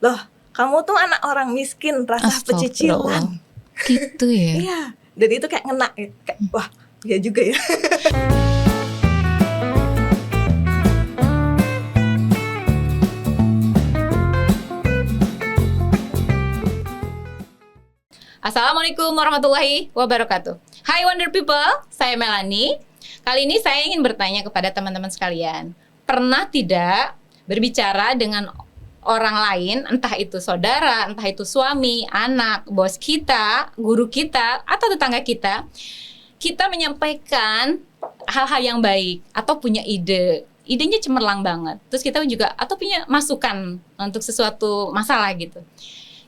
loh kamu tuh anak orang miskin, rasa pecicilan. Gitu ya. Iya, dan itu kayak ngena, kayak wah ya juga ya. Assalamualaikum warahmatullahi wabarakatuh. Hai Wonder People, saya Melanie. Kali ini saya ingin bertanya kepada teman-teman sekalian. Pernah tidak berbicara dengan orang lain, entah itu saudara, entah itu suami, anak, bos kita, guru kita, atau tetangga kita menyampaikan hal-hal yang baik atau punya idenya cemerlang banget. Terus kita juga atau punya masukan untuk sesuatu masalah gitu.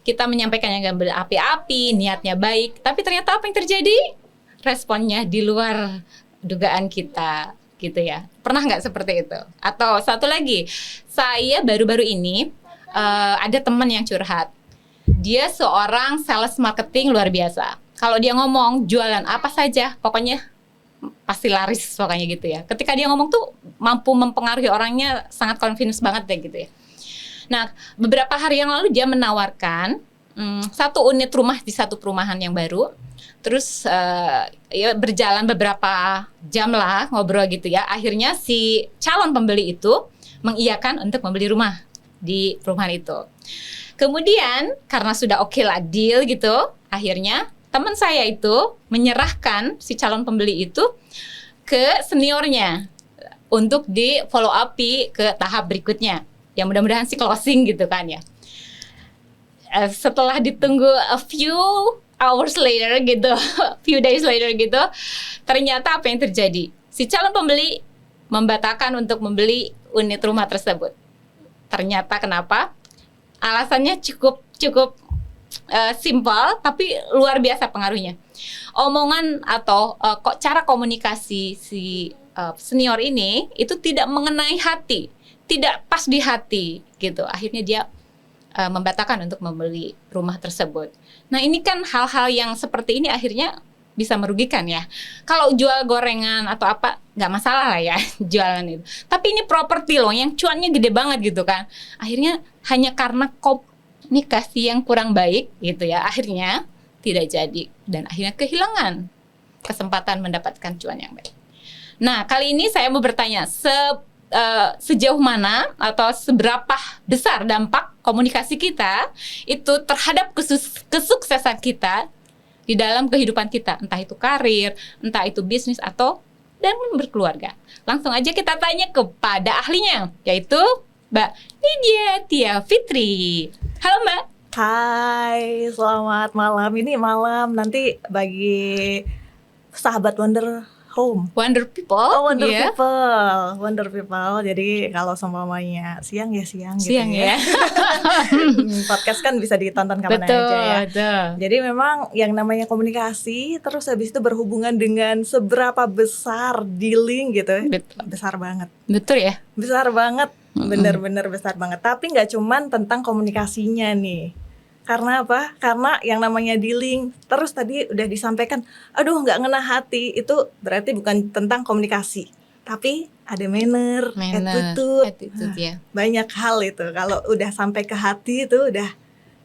Kita menyampaikan yang berapi-api, niatnya baik, tapi ternyata apa yang terjadi? Responnya di luar dugaan kita, gitu ya. Pernah nggak seperti itu? Atau satu lagi, saya baru-baru ini ada teman yang curhat. Dia seorang sales marketing luar biasa. Kalau dia ngomong jualan apa saja, pokoknya pasti laris pokoknya gitu ya. Ketika dia ngomong tuh mampu mempengaruhi orangnya, sangat confidence banget deh gitu ya. Nah, beberapa hari yang lalu dia menawarkan satu unit rumah di satu perumahan yang baru. Terus ya berjalan beberapa jam lah ngobrol gitu ya. Akhirnya si calon pembeli itu mengiyakan untuk membeli rumah di perumahan itu. Kemudian karena sudah oke lah deal gitu, akhirnya teman saya itu menyerahkan si calon pembeli itu ke seniornya untuk di follow up ke tahap berikutnya. Ya mudah-mudahan sih closing gitu kan ya. Setelah ditunggu a few hours later gitu, few days later gitu, ternyata apa yang terjadi? Si calon pembeli membatalkan untuk membeli unit rumah tersebut. Ternyata kenapa? Alasannya cukup simpel tapi luar biasa pengaruhnya. Omongan atau kok cara komunikasi si senior ini itu tidak mengenai hati. Tidak pas di hati gitu. Akhirnya dia membatalkan untuk membeli rumah tersebut. Nah ini kan hal-hal yang seperti ini akhirnya bisa merugikan ya. Kalau jual gorengan atau apa nggak masalah lah ya jualan itu. Tapi ini properti loh yang cuannya gede banget gitu kan. Akhirnya hanya karena komunikasi yang kurang baik gitu ya. Akhirnya tidak jadi dan akhirnya kehilangan kesempatan mendapatkan cuan yang baik. Nah kali ini saya mau bertanya sejauh mana atau seberapa besar dampak komunikasi kita itu terhadap kesuksesan kita di dalam kehidupan kita, entah itu karir, entah itu bisnis atau dalam berkeluarga. Langsung aja kita tanya kepada ahlinya, yaitu Mbak Nidia Tia Fitri. Halo Mbak. Hai, selamat malam. Ini malam nanti bagi sahabat Wonder Home. Wonder People. Oh, Wonder yeah. People. Wonder People. Jadi kalau seumpamanya siang ya siang gitu ya. Podcast kan bisa ditonton kapan aja ya. Betul. Jadi memang yang namanya komunikasi terus habis itu berhubungan dengan seberapa besar dealing gitu. Betul. Besar banget. Betul ya? Besar banget. Bener-bener besar banget. Tapi nggak cuman tentang komunikasinya nih. Karena apa? Karena yang namanya dealing, terus tadi udah disampaikan, aduh nggak ngena hati, itu berarti bukan tentang komunikasi, tapi ada manner attitude ya. Banyak hal itu, kalau udah sampai ke hati itu udah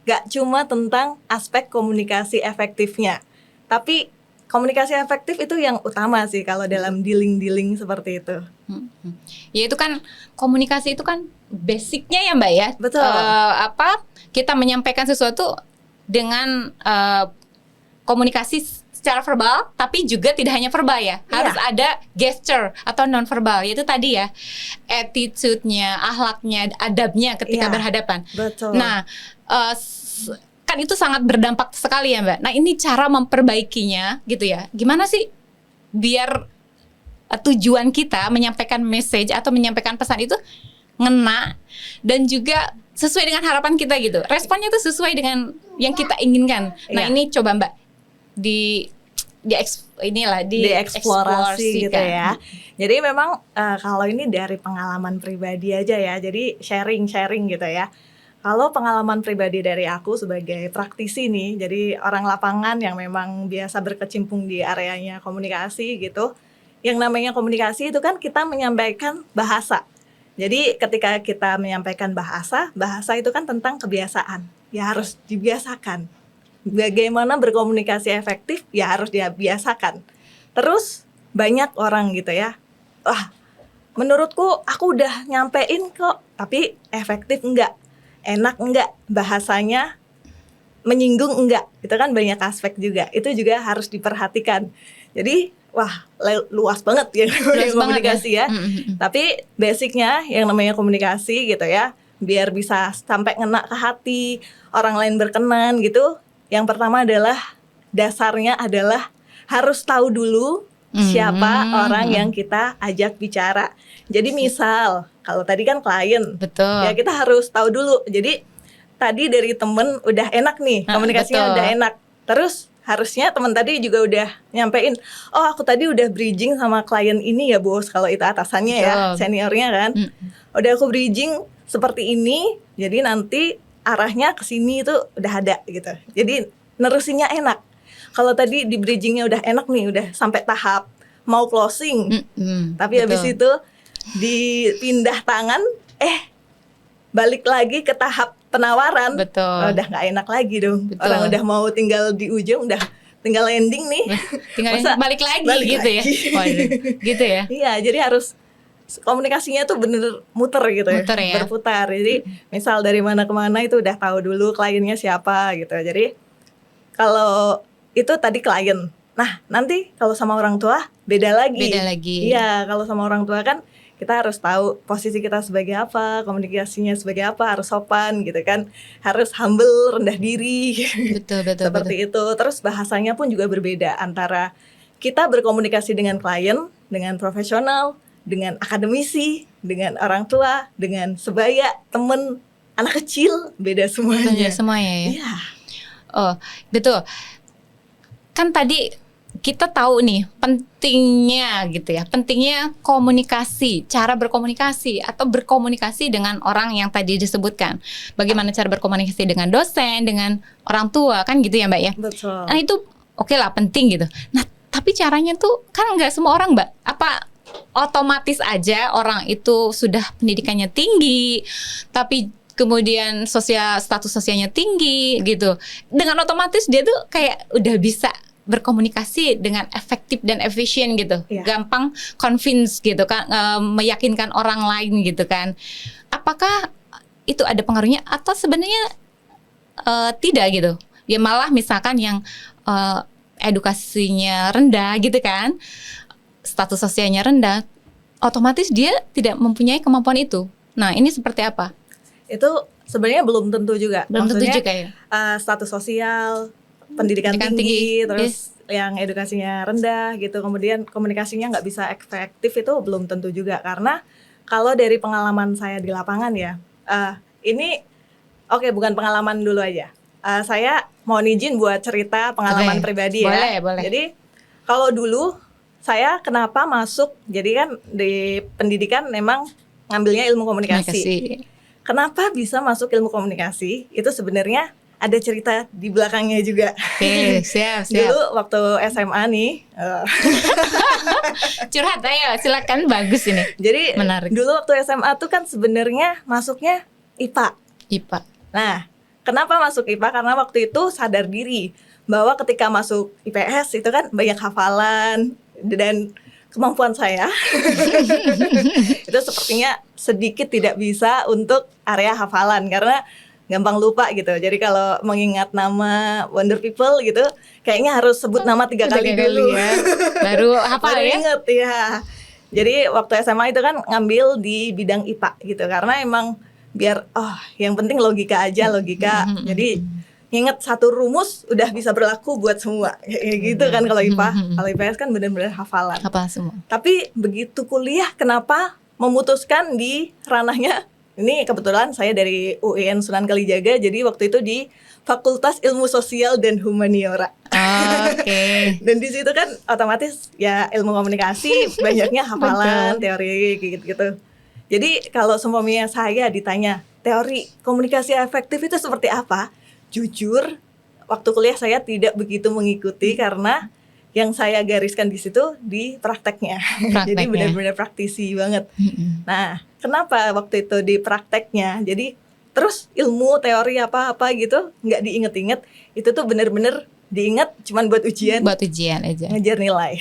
nggak cuma tentang aspek komunikasi efektifnya, tapi komunikasi efektif itu yang utama sih kalau dalam dealing seperti itu. Ya itu kan komunikasi itu kan basicnya ya Mbak ya. Betul. Kita menyampaikan sesuatu dengan komunikasi secara verbal, tapi juga tidak hanya verbal ya. Harus ada gesture atau non verbal. Yaitu tadi ya, attitude-nya, akhlaknya, adabnya ketika berhadapan. Betul. Nah, kan itu sangat berdampak sekali ya Mbak. Nah ini cara memperbaikinya gitu ya. Gimana sih biar tujuan kita menyampaikan message atau menyampaikan pesan itu ngena dan juga sesuai dengan harapan kita gitu. Responnya itu sesuai dengan yang kita inginkan. Nah ini coba Mbak dieksplorasi gitu ya. Jadi memang kalau ini dari pengalaman pribadi aja ya. Jadi sharing gitu ya. Kalau pengalaman pribadi dari aku sebagai praktisi nih, jadi orang lapangan yang memang biasa berkecimpung di areanya komunikasi gitu. Yang namanya komunikasi itu kan kita menyampaikan bahasa. Jadi ketika kita menyampaikan bahasa itu kan tentang kebiasaan. Ya harus dibiasakan. Bagaimana berkomunikasi efektif ya harus dibiasakan. Terus banyak orang gitu ya, wah menurutku aku udah nyampein kok, tapi efektif enggak, enak enggak, bahasanya menyinggung enggak, itu kan banyak aspek juga, itu juga harus diperhatikan. Jadi wah luas banget ya Luas komunikasi banget ya. Tapi basicnya yang namanya komunikasi gitu ya, biar bisa sampai ngena ke hati, orang lain berkenan gitu. Yang pertama adalah dasarnya adalah harus tahu dulu siapa orang yang kita ajak bicara. Jadi misal kalau tadi kan klien, Betul. ya kita harus tahu dulu. Jadi tadi dari temen udah enak nih, komunikasinya betul. udah enak. Terus harusnya teman tadi juga udah nyampein, oh aku tadi udah bridging sama klien ini ya bos, kalau itu atasannya ya, seniornya kan. Udah aku bridging seperti ini, jadi nanti arahnya ke sini itu udah ada gitu. Jadi nerusinnya enak. Kalau tadi di bridgingnya udah enak nih, udah sampai tahap mau closing, tapi habis itu dipindah tangan, balik lagi ke tahap penawaran, udah nggak enak lagi dong. Betul. Orang udah mau tinggal di ujung, udah tinggal landing nih, tinggal balik lagi gitu lagi. Ya. Waduh, gitu ya. Iya, jadi harus komunikasinya tuh bener muter gitu ya, berputar. Jadi misal dari mana ke mana itu udah tahu dulu kliennya siapa gitu. Jadi kalau itu tadi klien. Nah, nanti kalau sama orang tua beda lagi. Iya, kalau sama orang tua kan kita harus tahu posisi kita sebagai apa, komunikasinya sebagai apa, harus sopan gitu kan, harus humble, rendah diri. Betul. Seperti itu. Terus bahasanya pun juga berbeda antara kita berkomunikasi dengan klien, dengan profesional, dengan akademisi, dengan orang tua, dengan sebaya, temen, anak kecil, beda semuanya. Betul, semuanya ya. Iya. Oh, betul. Kan tadi kita tahu nih pentingnya gitu ya, pentingnya komunikasi, cara berkomunikasi atau berkomunikasi dengan orang yang tadi disebutkan. Bagaimana cara berkomunikasi dengan dosen, dengan orang tua, kan gitu ya Mbak ya. Betul. Nah itu oke lah, penting gitu. Nah tapi caranya tuh kan nggak semua orang Mbak. Apa otomatis aja orang itu sudah pendidikannya tinggi, tapi kemudian status sosialnya tinggi gitu, dengan otomatis dia tuh kayak udah bisa berkomunikasi dengan efektif dan efisien gitu, gampang convince gitu kan, meyakinkan orang lain gitu kan. Apakah itu ada pengaruhnya atau sebenarnya tidak gitu? Ya malah misalkan yang edukasinya rendah gitu kan, status sosialnya rendah, otomatis dia tidak mempunyai kemampuan itu. Nah ini seperti apa? Itu sebenarnya belum tentu juga. Maksudnya, tentu juga ya. Status sosial, pendidikan tinggi, terus yang edukasinya rendah gitu, kemudian komunikasinya nggak bisa efektif, itu belum tentu juga. Karena kalau dari pengalaman saya di lapangan ya, ini bukan pengalaman dulu aja. Saya mau izin buat cerita pengalaman pribadi ya. Boleh. Jadi kalau dulu saya kenapa masuk, jadi kan di pendidikan memang ngambilnya ilmu komunikasi. Kenapa bisa masuk ilmu komunikasi? Itu sebenarnya ada cerita di belakangnya juga. Oke, siap. Dulu waktu SMA nih. Curhat ayo, silakan, bagus ini. Jadi menarik. Dulu waktu SMA tuh kan sebenarnya masuknya IPA. Nah, kenapa masuk IPA? Karena waktu itu sadar diri bahwa ketika masuk IPS itu kan banyak hafalan dan kemampuan saya itu sepertinya sedikit tidak bisa untuk area hafalan karena gampang lupa gitu. Jadi kalau mengingat nama Wonder People gitu, kayaknya harus sebut nama 3 kali dulu ya. Baru hafal ya. Inget ya. Jadi waktu SMA itu kan ngambil di bidang IPA gitu karena emang biar yang penting logika aja, logika. Jadi inget satu rumus udah bisa berlaku buat semua. Kayak gitu kan kalau IPA. Kalau IPS kan benar-benar hafalan. Hafal semua. Tapi begitu kuliah kenapa memutuskan di ranahnya, ini kebetulan saya dari UIN Sunan Kalijaga, jadi waktu itu di Fakultas Ilmu Sosial dan Humaniora. Oke. Dan di situ kan otomatis ya ilmu komunikasi banyaknya hafalan, teori gitu. Jadi kalau seumpamanya saya ditanya teori komunikasi efektif itu seperti apa? Jujur, waktu kuliah saya tidak begitu mengikuti karena yang saya gariskan di situ di prakteknya. Jadi Prakteknya. benar-benar praktisi banget. Mm-mm. Nah, kenapa waktu itu di prakteknya? Jadi terus ilmu teori apa-apa gitu nggak diinget-inget, itu tuh benar-benar diingat cuman buat ujian, Buat ujian aja. ngejar nilai.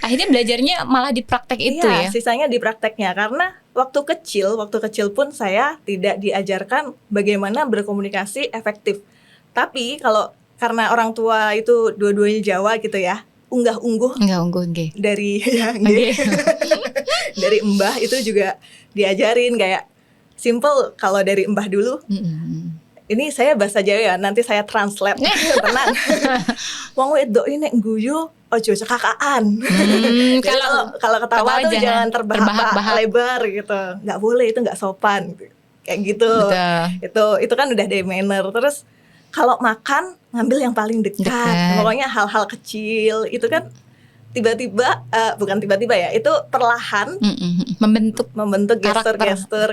Akhirnya belajarnya malah di praktek itu Iya, ya. sisanya di prakteknya karena waktu kecil pun saya tidak diajarkan bagaimana berkomunikasi efektif. Tapi kalau karena orang tua itu dua-duanya Jawa gitu ya, unggah-ungguh Enggak unggul nggih. dari ya, Nggih. dari mbah itu juga diajarin kayak simple. Kalau dari mbah dulu, Mm-mm. ini saya bahasa Jawa ya, nanti saya translate. Tenang. Wong wedok ini nek guyu ojo cekakaan. Jadi kalau ketawa tuh jangan terbahak-bahak lebar gitu. Nggak boleh, itu nggak sopan gitu. Kayak gitu. Betul. Itu kan udah dari manner. Terus kalau makan ngambil yang paling dekat. Pokoknya hal-hal kecil itu kan tiba-tiba bukan tiba-tiba ya, itu perlahan membentuk gestur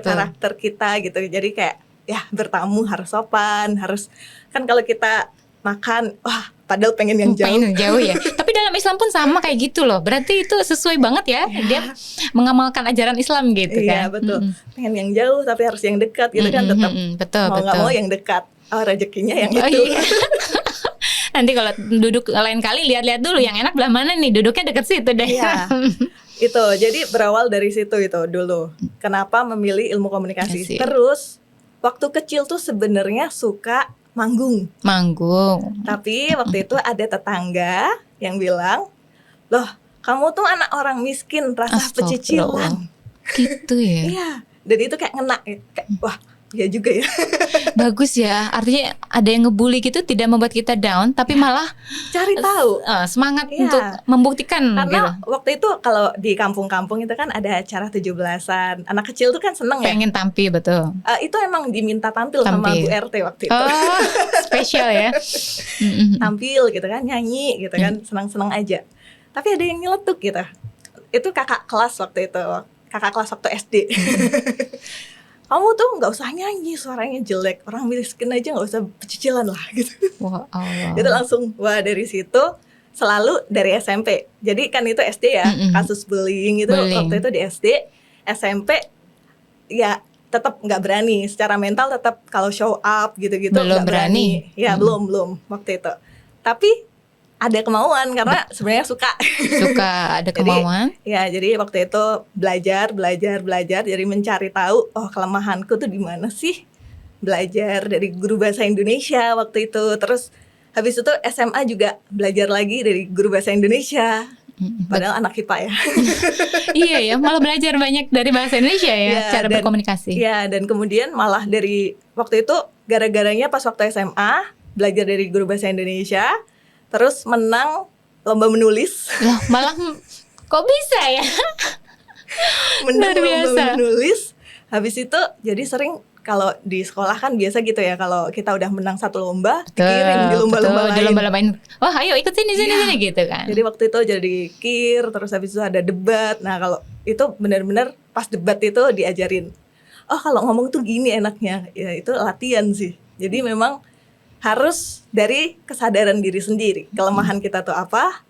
karakter kita gitu. Jadi kayak ya bertamu harus sopan, harus kan kalau kita makan wah padahal pengen yang jauh. Pengen jauh ya. Tapi dalam Islam pun sama kayak gitu loh. Berarti itu sesuai banget ya. Dia mengamalkan ajaran Islam gitu kan. Iya betul. Pengen yang jauh tapi harus yang dekat gitu kan, tetap betul, mau nggak mau yang dekat. Oh rezekinya yang itu. Iya. Nanti kalau duduk lain kali lihat-lihat dulu yang enak belah mana nih, duduknya deket situ deh. Iya. Itu jadi berawal dari situ itu dulu. Kenapa memilih ilmu komunikasi? Terus waktu kecil tuh sebenarnya suka manggung. Tapi waktu itu ada tetangga yang bilang, loh kamu tuh anak orang miskin, rasa pecicilan. Gitu ya. Iya. Dan itu kayak ngena, kayak wah ya juga ya. Bagus ya. Artinya ada yang ngebully gitu tidak membuat kita down, tapi malah cari tahu, semangat untuk membuktikan. Karena gitu. waktu itu kalau di kampung-kampung itu kan ada acara 17-an. Anak kecil tuh kan seneng ya. Pengen tampil betul. Itu emang diminta tampil sama Bu RT waktu itu. Oh, spesial ya. Tampil gitu kan, nyanyi gitu kan, senang-senang aja. Tapi ada yang nyeletuk gitu. Itu kakak kelas waktu itu. Kakak kelas waktu SD. Kamu tuh nggak usah nyanyi, suaranya jelek, orang miskin aja nggak usah pecicilan lah gitu. Wah Allah. Itu langsung wah dari situ selalu dari SMP. Jadi kan itu SD ya, kasus bullying itu waktu itu di SD, SMP ya tetap nggak berani, secara mental tetap kalau show up gitu-gitu nggak berani. Ya belum waktu itu. Tapi ada kemauan karena sebenarnya suka ada kemauan. Jadi waktu itu belajar jadi mencari tahu kelemahanku tuh di mana sih. Belajar dari guru bahasa Indonesia waktu itu. Terus habis itu SMA juga belajar lagi dari guru bahasa Indonesia. Padahal anak IPA ya. Iya ya, malah belajar banyak dari bahasa Indonesia ya, cara berkomunikasi. Iya, dan kemudian malah dari waktu itu gara-garanya pas waktu SMA belajar dari guru bahasa Indonesia. Terus menang lomba menulis. Loh, malah kok bisa ya? Menang lomba menulis. Habis itu jadi sering kalau di sekolah kan biasa gitu ya, kalau kita udah menang satu lomba, dikirim di lomba-lomba lain. Wah, ayo ikut sini gitu kan. Jadi waktu itu jadi kir, terus habis itu ada debat. Nah, kalau itu benar-benar pas debat itu diajarin. Oh, kalau ngomong tuh gini enaknya. Ya itu latihan sih. Jadi memang harus dari kesadaran diri sendiri. Kelemahan kita tuh apa?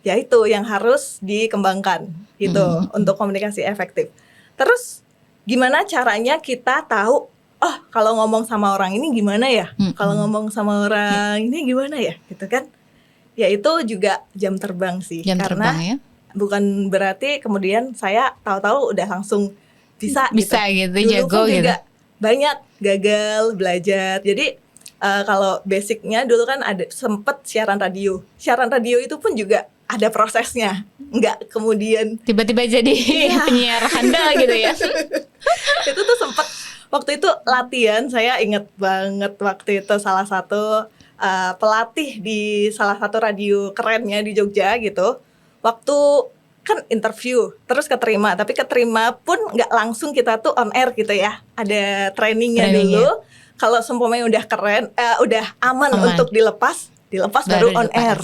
Ya itu yang harus dikembangkan gitu untuk komunikasi efektif. Terus gimana caranya kita tahu kalau ngomong sama orang ini gimana ya? Kalau ngomong sama orang ini gimana ya? Gitu kan. Ya itu juga jam terbang sih. Karena bukan berarti kemudian saya tahu-tahu udah langsung bisa gitu. Dulu jago pun gitu. Juga banyak gagal belajar. Jadi kalau basicnya dulu kan ada sempet siaran radio. Siaran radio itu pun juga ada prosesnya, nggak kemudian tiba-tiba jadi penyiar handal gitu ya. Itu tuh sempet waktu itu latihan. Saya inget banget waktu itu salah satu pelatih di salah satu radio kerennya di Jogja gitu. Waktu kan interview terus keterima, tapi keterima pun nggak langsung kita tuh on air gitu ya. Ada trainingnya dulu. Kalau seumpamanya udah keren, udah aman untuk dilepas baru on air.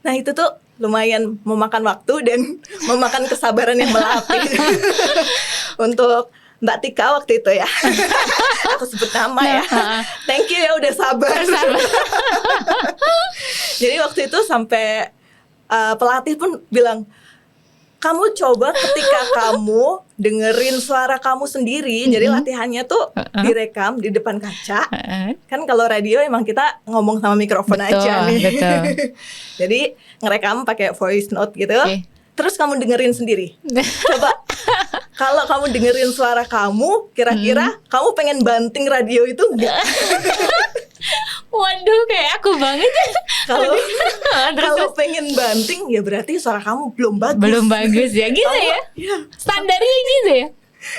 Nah itu tuh lumayan memakan waktu dan memakan kesabaran yang melatih. Untuk Mbak Tika waktu itu ya. Aku sebut nama ya. Thank you ya udah sabar. Jadi waktu itu sampai pelatih pun bilang, kamu coba ketika kamu dengerin suara kamu sendiri. Jadi latihannya tuh direkam di depan kaca. Kan kalau radio emang kita ngomong sama mikrofon aja nih. Betul. Jadi ngerekam pakai voice note gitu. Oke. Terus kamu dengerin sendiri. Coba kalau kamu dengerin suara kamu, kira-kira kamu pengen banting radio itu enggak? Waduh, kayak aku banget. Kalau pengen banting ya berarti suara kamu belum bagus. Belum bagus ya, gitu ya. Standarnya gitu ya.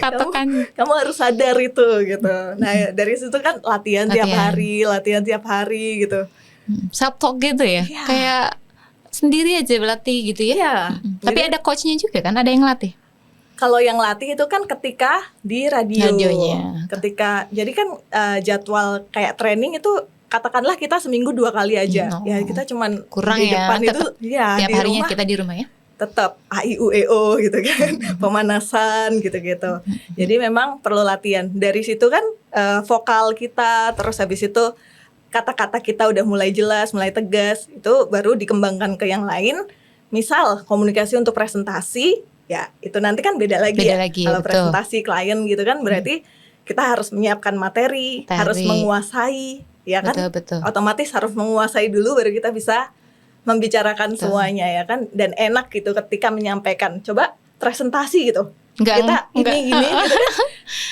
Patokan. Kamu harus sadar itu gitu. Nah, dari situ kan latihan tiap hari gitu. Self talk gitu ya. Iya. Kayak sendiri aja berlatih gitu ya. Iya. Tapi Jadi, ada coachnya juga kan, ada yang latih. kalau yang latih itu kan ketika di radio. Radionya. Jadi kan jadwal kayak training itu katakanlah kita seminggu 2 kali aja. Ya kita cuman Kurang di ya, depan itu tiap di harinya rumah kita di rumah ya. tetap AIUEO gitu kan, pemanasan gitu-gitu. Jadi memang perlu latihan. Dari situ kan vokal kita, terus habis itu kata-kata kita udah mulai jelas, mulai tegas, itu baru dikembangkan ke yang lain. Misal komunikasi untuk presentasi, ya itu nanti kan beda lagi Beda ya. lagi, Kalau betul. presentasi klien gitu kan berarti kita harus menyiapkan materi, harus menguasai, ya kan? Betul. Otomatis harus menguasai dulu baru kita bisa membicarakan semuanya ya kan, dan enak gitu ketika menyampaikan. Coba presentasi gitu. Kita gini gitu kan.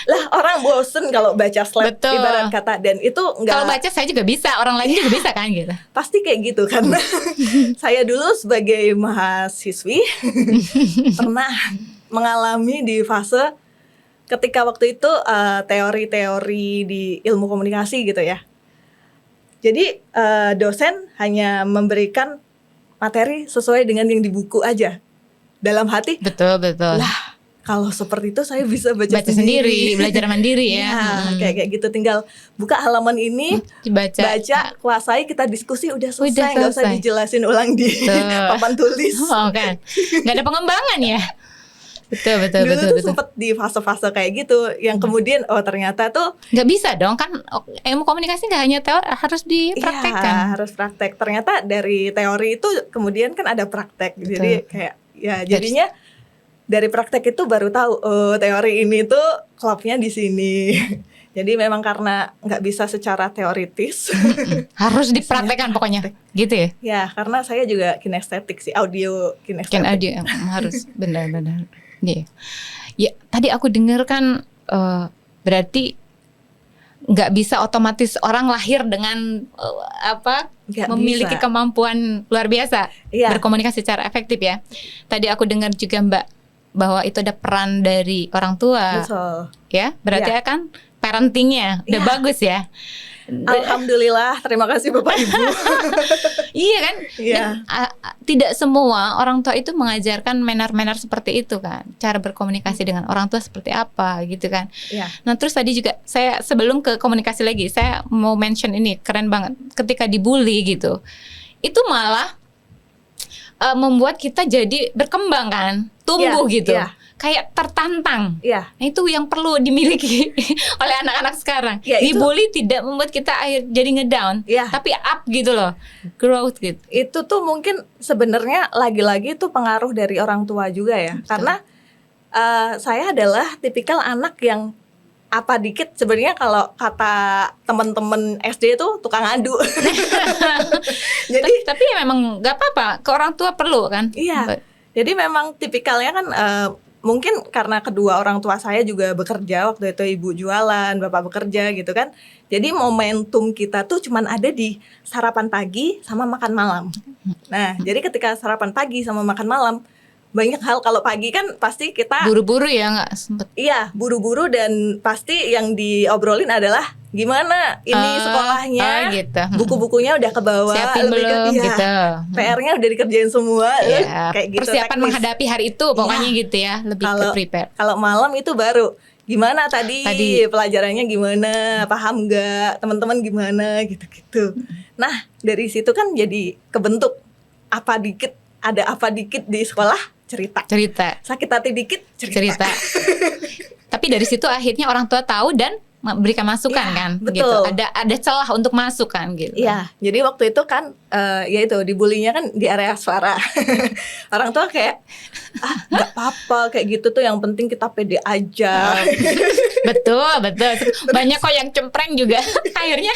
Lah orang bosen kalau baca slide, Betul. ibarat kata, dan itu enggak. Kalau baca saya juga bisa, orang lain juga bisa kan gitu. Pasti kayak gitu karena saya dulu sebagai mahasiswi pernah mengalami di fase ketika waktu itu teori-teori di ilmu komunikasi gitu ya. Jadi dosen hanya memberikan materi sesuai dengan yang di buku aja. Dalam hati, Betul. lah kalau seperti itu saya bisa baca sendiri, belajar mandiri ya. Kayak gitu, tinggal buka halaman ini, baca, kuasai, kita diskusi, udah selesai, nggak usah dijelasin ulang di papan tulis. Oh kan, nggak ada pengembangan ya. Betul. Dulu tuh sempet di fase-fase kayak gitu, yang kemudian ternyata tuh nggak bisa dong kan, ilmu komunikasi nggak hanya teori, harus dipraktekkan. Iya, harus praktek. Ternyata dari teori itu kemudian kan ada praktek. Betul. Jadi kayak ya jadinya dari praktek itu baru tahu teori ini tuh klubnya di sini. Jadi memang karena nggak bisa secara teoritis, harus dipraktekkan pokoknya, gitu ya? Ya, karena saya juga kinestetik sih, audio kinestetik. Audio harus benar-benar. Iya. Ya, tadi aku dengar kan berarti nggak bisa otomatis orang lahir dengan memiliki kemampuan luar biasa berkomunikasi secara efektif ya. Tadi aku dengar juga Mbak bahwa itu ada peran dari orang tua. Betul. Ya, berarti kan parentingnya udah bagus ya. Alhamdulillah, terima kasih Bapak Ibu. Iya kan? Dan, tidak semua orang tua itu mengajarkan manner-manner seperti itu kan. Cara berkomunikasi dengan orang tua seperti apa gitu kan. Nah terus tadi juga saya sebelum ke komunikasi lagi, saya mau mention ini, keren banget. Ketika dibully gitu, itu malah membuat kita jadi berkembang kan, tumbuh gitu. Kayak tertantang. Nah, itu yang perlu dimiliki oleh anak-anak sekarang. Dibully tidak membuat kita jadi ngedown, tapi up gitu loh, growth gitu. Itu tuh mungkin sebenarnya lagi-lagi itu pengaruh dari orang tua juga ya. Betul. Karena saya adalah tipikal anak yang apa dikit sebenarnya kalau kata teman-teman SD itu tukang adu. Jadi tapi ya memang nggak apa-apa, ke orang tua perlu kan. Iya. Jadi memang tipikalnya kan mungkin karena kedua orang tua saya juga bekerja, waktu itu ibu jualan, bapak bekerja gitu kan. Jadi momentum kita tuh cuman ada di sarapan pagi sama makan malam. Nah, jadi ketika sarapan pagi sama makan malam, banyak hal. Kalau pagi kan pasti kita buru-buru ya, nggak sempet. Iya, buru-buru, dan pasti yang diobrolin adalah gimana ini sekolahnya, gitu. Buku-bukunya udah kebawa, siapin belum gitu. PR-nya udah dikerjain semua, kayak gitu. Persiapan menghadapi hari itu pokoknya gitu ya, lebih ke prepare. Kalau malam itu baru gimana tadi pelajarannya gimana, paham nggak, teman-teman gimana gitu-gitu. Nah dari situ kan jadi kebentuk apa dikit, ada apa dikit di sekolah, cerita. Sakit hati dikit, cerita. Tapi dari situ akhirnya orang tua tahu dan memberikan masukan Iya, kan, betul. gitu. Ada celah untuk masuk kan, gitu. Iya, jadi waktu itu kan ya itu dibulinya kan di area suara. Orang tua kayak nggak apa-apa kayak gitu tuh, yang penting kita pede aja. Betul. Banyak kok yang cempreng juga akhirnya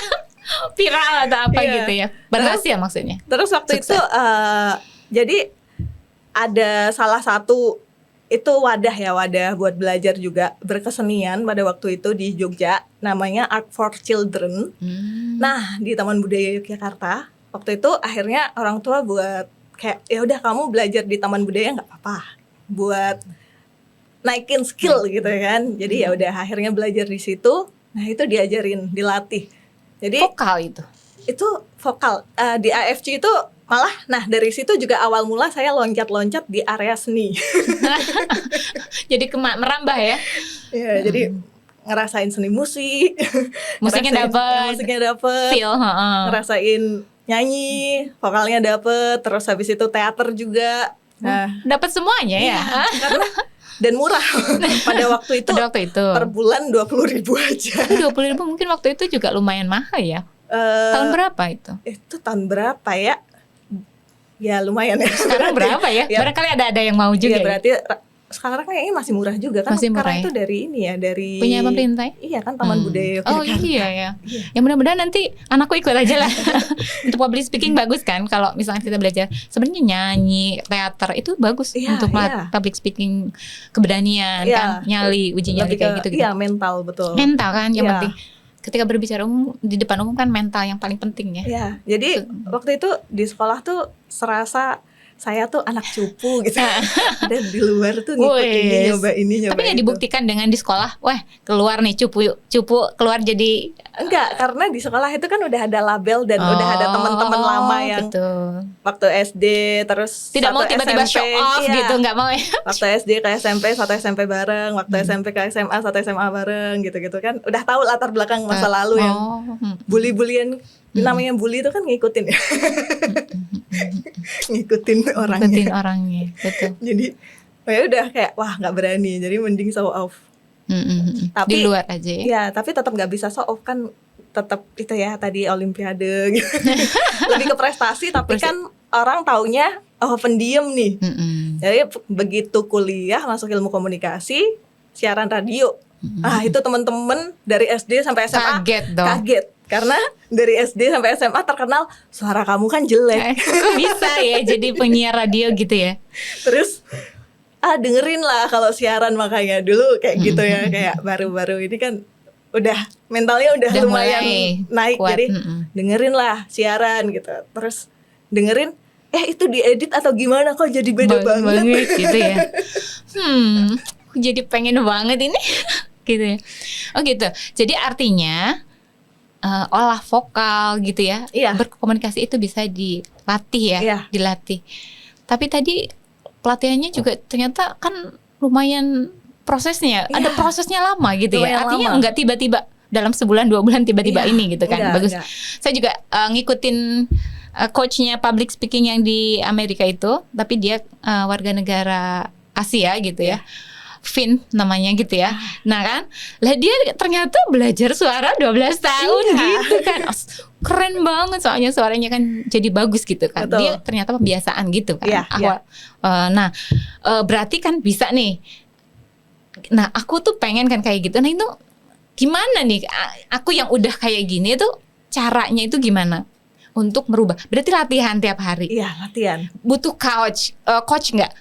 viral atau apa Iya. gitu ya. Berhasil maksudnya. Terus waktu Sukses. itu jadi ada salah satu itu wadah buat belajar juga berkesenian pada waktu itu di Jogja, namanya Art for Children. Nah, di Taman Budaya Yogyakarta waktu itu akhirnya orang tua buat kayak ya udah kamu belajar di Taman Budaya nggak apa-apa, buat naikin skill gitu kan. Jadi ya udah akhirnya belajar di situ. Nah, itu diajarin, dilatih. Jadi Vokal itu. vokal di AFC itu malah, nah dari situ juga awal mula saya loncat-loncat di area seni. Jadi merambah ya. Ya, jadi ngerasain seni musik, Musiknya dapet, feel, ngerasain nyanyi, vokalnya dapet, terus habis itu teater juga. Nah, dapat semuanya ya. karena dan murah pada waktu itu. Pada waktu itu. Per bulan 20.000 aja. Tapi 20.000 mungkin waktu itu juga lumayan mahal ya. Tahun berapa itu? Itu tahun berapa ya? Ya lumayan ya. Sekarang berapa ya? Ya. Barangkali ada yang mau juga. Iya, berarti sekarang kayaknya masih murah juga kan. Masih murah karena ya? itu dari ini ya, dari Punya pemerintah ya? Iya kan, Taman Budaya Oh Yogyakarta. iya ya. Ya mudah-mudahan nanti anakku ikut aja lah. Untuk public speaking bagus kan, kalau misalnya kita belajar. Sebenarnya nyanyi, teater itu bagus Iya, untuk iya. public speaking, keberanian Iya. kan, nyali, uji nyali Lebih kayak ke- gitu. Iya, mental, betul. Mental kan yang Iya. penting. Ketika berbicara umum di depan umum kan mental yang paling penting ya. Iya, jadi waktu itu di sekolah tuh serasa saya tuh anak cupu gitu. Dan di luar tuh ngikut ini, Wes. nyoba ini, nyoba Tapi nggak itu. dibuktikan dengan di sekolah, wah keluar nih cupu keluar jadi Enggak, karena di sekolah itu kan udah ada label dan udah ada teman-teman lama yang betul. waktu SD, terus Tidak mau satu tiba-tiba SMP, show off iya. gitu, nggak mau ya. Waktu SD ke SMP, satu SMP bareng, waktu SMP ke SMA, satu SMA bareng gitu-gitu kan. Udah tahu latar belakang masa lalu yang bully-bulian. Namanya bully itu kan ngikutin ya. Ngikutin orangnya. Ngikutin orangnya, betul. Jadi ya udah kayak wah nggak berani, jadi mending show off. Tapi- Di luar aja ya. Ya tapi tetap nggak bisa show off kan, tetap itu ya tadi olimpiade gitu. Lebih ke prestasi, tapi kan orang taunya pendiam nih. Jadi begitu kuliah masuk ilmu komunikasi, siaran radio. Itu teman-teman dari SD sampai SMA Kaget dong. kaget karena dari SD sampai SMA terkenal suara kamu kan jelek. Kok bisa ya jadi penyiar radio gitu ya? Terus dengerin lah kalau siaran, makanya dulu kayak gitu ya, kayak baru-baru ini kan udah mentalnya udah lumayan mulai naik, kuat. jadi dengerin lah siaran gitu. Terus dengerin itu diedit atau gimana kok jadi beda banget. gitu ya. Aku jadi pengen banget ini gitu ya. Oh gitu. Jadi artinya olah vokal gitu ya. Iya. Berkomunikasi itu bisa dilatih ya, Iya. dilatih. Tapi tadi pelatihannya juga ternyata kan lumayan prosesnya. Iya. Ada prosesnya lama gitu ya. Lumayan Artinya lama. enggak tiba-tiba dalam sebulan 2 bulan tiba-tiba Iya, ini gitu kan. enggak, Bagus. enggak. Saya juga ngikutin coachnya public speaking yang di Amerika itu, tapi dia warga negara Asia gitu ya. Finn namanya gitu ya. Nah kan, lah dia ternyata belajar suara 12 tahun Iya. gitu kan. Keren banget, soalnya suaranya kan jadi bagus gitu kan. Betul. Dia ternyata pembiasaan gitu kan. Iya, iya. Nah, berarti kan bisa nih. Nah, aku tuh pengen kan kayak gitu. Nah, itu gimana nih? Aku yang udah kayak gini tuh caranya itu gimana untuk merubah? Berarti latihan tiap hari. Iya, latihan. Butuh coach nggak?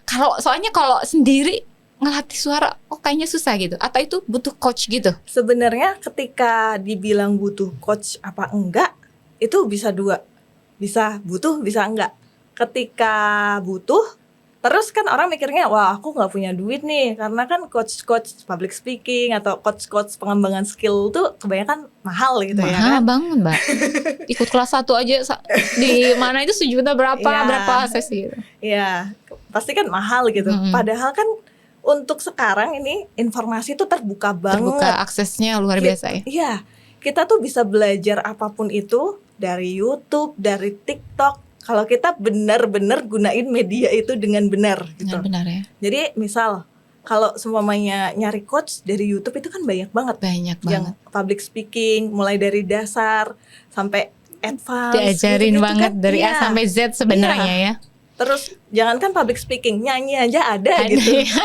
Soalnya kalau sendiri ngelatih suara, kayaknya susah gitu. Atau itu butuh coach gitu? Sebenarnya ketika dibilang butuh coach apa enggak, itu bisa dua. Bisa butuh, bisa enggak. Ketika butuh, terus kan orang mikirnya, wah aku nggak punya duit nih. Karena kan coach-coach public speaking atau coach-coach pengembangan skill tuh kebanyakan mahal gitu ya Mahal kan. banget Mbak. Ikut kelas 1 aja di mana itu 1 juta berapa Iya. berapa sesi gitu. Iya, pasti kan mahal gitu. Padahal kan untuk sekarang ini informasi tuh terbuka banget. Terbuka aksesnya luar biasa ya. Iya, kita tuh bisa belajar apapun itu dari YouTube, dari TikTok. Kalau kita benar-benar gunain media itu dengan benar gitu. Benar ya. Jadi misal kalau seumpamanya nyari coach dari YouTube itu kan banyak banget Banyak yang banget. public speaking mulai dari dasar sampai advance Diajarin gitu-gitu banget kan. dari A Iya. sampai Z sebenarnya ya. Terus jangankan public speaking, nyanyi aja ada Ada gitu. ya.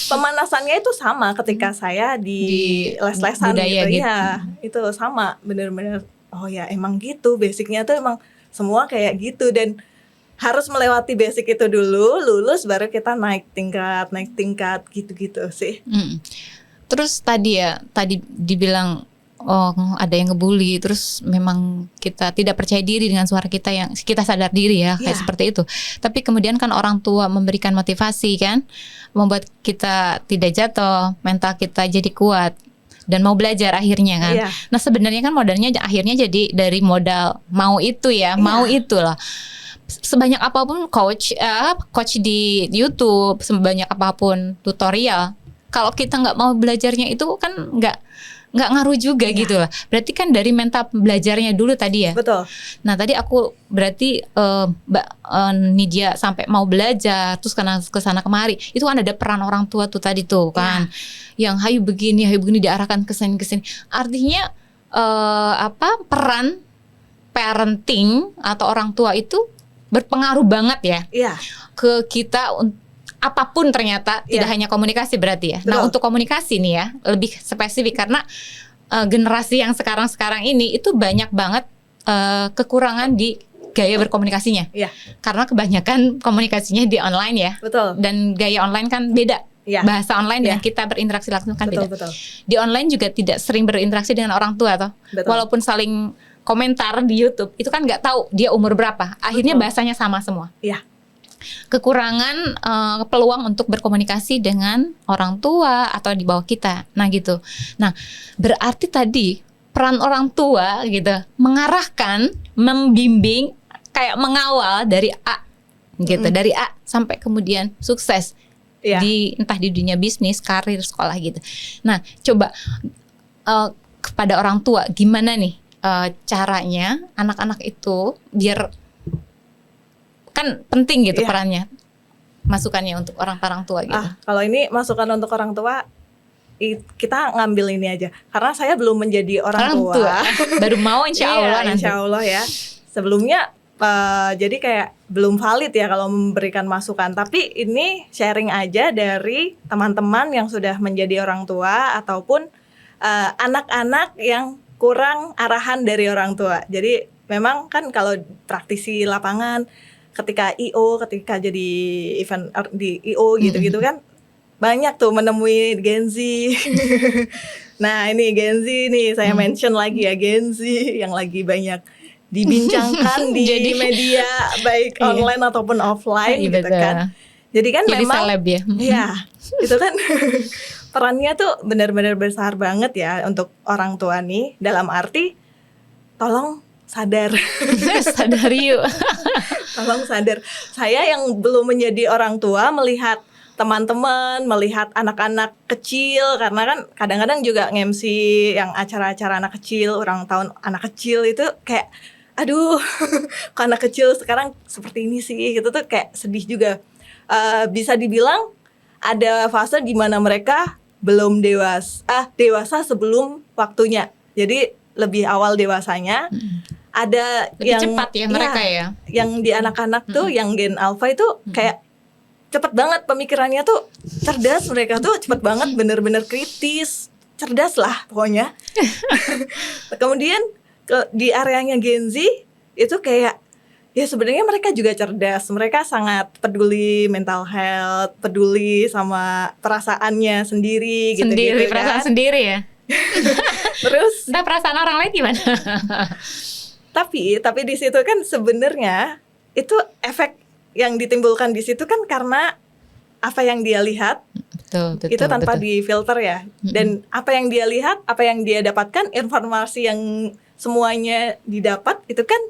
Pemanasannya itu sama ketika saya Di di les-lesan budaya gitu. gitu. Ya, itu sama bener-bener. Oh ya emang gitu, basicnya tuh emang semua kayak gitu dan harus melewati basic itu dulu, lulus baru kita naik tingkat gitu-gitu sih. Terus tadi dibilang ada yang ngebully, terus memang kita tidak percaya diri dengan suara kita yang kita sadar diri ya kayak Iya. seperti itu. Tapi kemudian kan orang tua memberikan motivasi kan, membuat kita tidak jatuh, mental kita jadi kuat dan mau belajar akhirnya kan. Iya. Nah sebenarnya kan modalnya akhirnya jadi dari modal mau itu ya, mau itu lah. Sebanyak apapun coach di YouTube, sebanyak apapun tutorial, kalau kita nggak mau belajarnya itu kan nggak ngaruh juga gitu lah. Berarti kan dari mental belajarnya dulu tadi ya. Betul. Nah tadi aku berarti Mbak Nidia sampai mau belajar terus ke sana kemari, itu kan ada peran orang tua tuh tadi tuh kan, yang hayu begini diarahkan ke sini. Artinya peran parenting atau orang tua itu berpengaruh banget ya Iya. ke kita apapun ternyata, tidak Iya. hanya komunikasi berarti ya. Betul. Nah untuk komunikasi nih ya lebih spesifik karena generasi yang sekarang ini itu banyak banget kekurangan di gaya berkomunikasinya. Iya. Karena kebanyakan komunikasinya di online ya. Betul. Dan gaya online kan beda. Iya. Bahasa online dengan Iya. kita berinteraksi langsung kan beda. Betul. Di online juga tidak sering berinteraksi dengan orang tua toh. Betul. Walaupun saling komentar di YouTube itu kan nggak tahu dia umur berapa. Akhirnya Betul. bahasanya sama semua. Iya. Kekurangan peluang untuk berkomunikasi dengan orang tua atau di bawah kita. Nah gitu. Nah berarti tadi peran orang tua gitu mengarahkan, membimbing, kayak mengawal dari A gitu, dari A sampai kemudian sukses. Iya. Entah di dunia bisnis, karir, sekolah gitu. Nah, coba kepada orang tua gimana nih caranya anak-anak itu biar, kan penting gitu perannya, masukannya untuk orang tua gitu. Kalau ini masukan untuk orang tua, kita ngambil ini aja karena saya belum menjadi orang tua. Baru mau insya Allah nanti. Insya Allah ya. Sebelumnya jadi kayak belum valid ya kalau memberikan masukan. Tapi ini sharing aja dari teman-teman yang sudah menjadi orang tua ataupun anak-anak yang kurang arahan dari orang tua. Jadi memang kan kalau praktisi lapangan, ketika ketika jadi event di IO gitu-gitu kan banyak tuh menemui Gen Z. Nah ini Gen Z nih saya mention lagi ya, Gen Z yang lagi banyak dibincangkan di media baik online ataupun offline gitu kan. Jadi kan jadi memang seleb ya. Iya, itu kan perannya tuh benar-benar besar banget ya untuk orang tua nih, dalam arti tolong sadar. Sadar yuk. Tolong sadar. Saya yang belum menjadi orang tua melihat teman-teman, melihat anak-anak kecil, karena kan kadang-kadang juga nge-MC yang acara-acara anak kecil, ulang tahun anak kecil itu kayak aduh, kok anak kecil sekarang seperti ini sih, gitu tuh kayak sedih juga. Bisa dibilang ada fase di mana mereka belum dewasa sebelum waktunya. Jadi lebih awal dewasanya. Ada Lebih yang cepat ya mereka ya. Yang di anak-anak tuh yang Gen Alpha itu kayak cepet banget pemikirannya tuh, cerdas, mereka tuh cepet banget, bener-bener kritis, cerdas lah pokoknya. Kemudian di areanya Gen Z itu kayak ya sebenarnya mereka juga cerdas, mereka sangat peduli mental health, peduli sama perasaannya sendiri gitu, Perasaan kan. sendiri ya. Terus Nah perasaan orang lain gimana? tapi di situ kan sebenarnya itu efek yang ditimbulkan di situ kan karena apa yang dia lihat Betul, itu tanpa difilter ya. Dan apa yang dia lihat, apa yang dia dapatkan, informasi yang semuanya didapat itu kan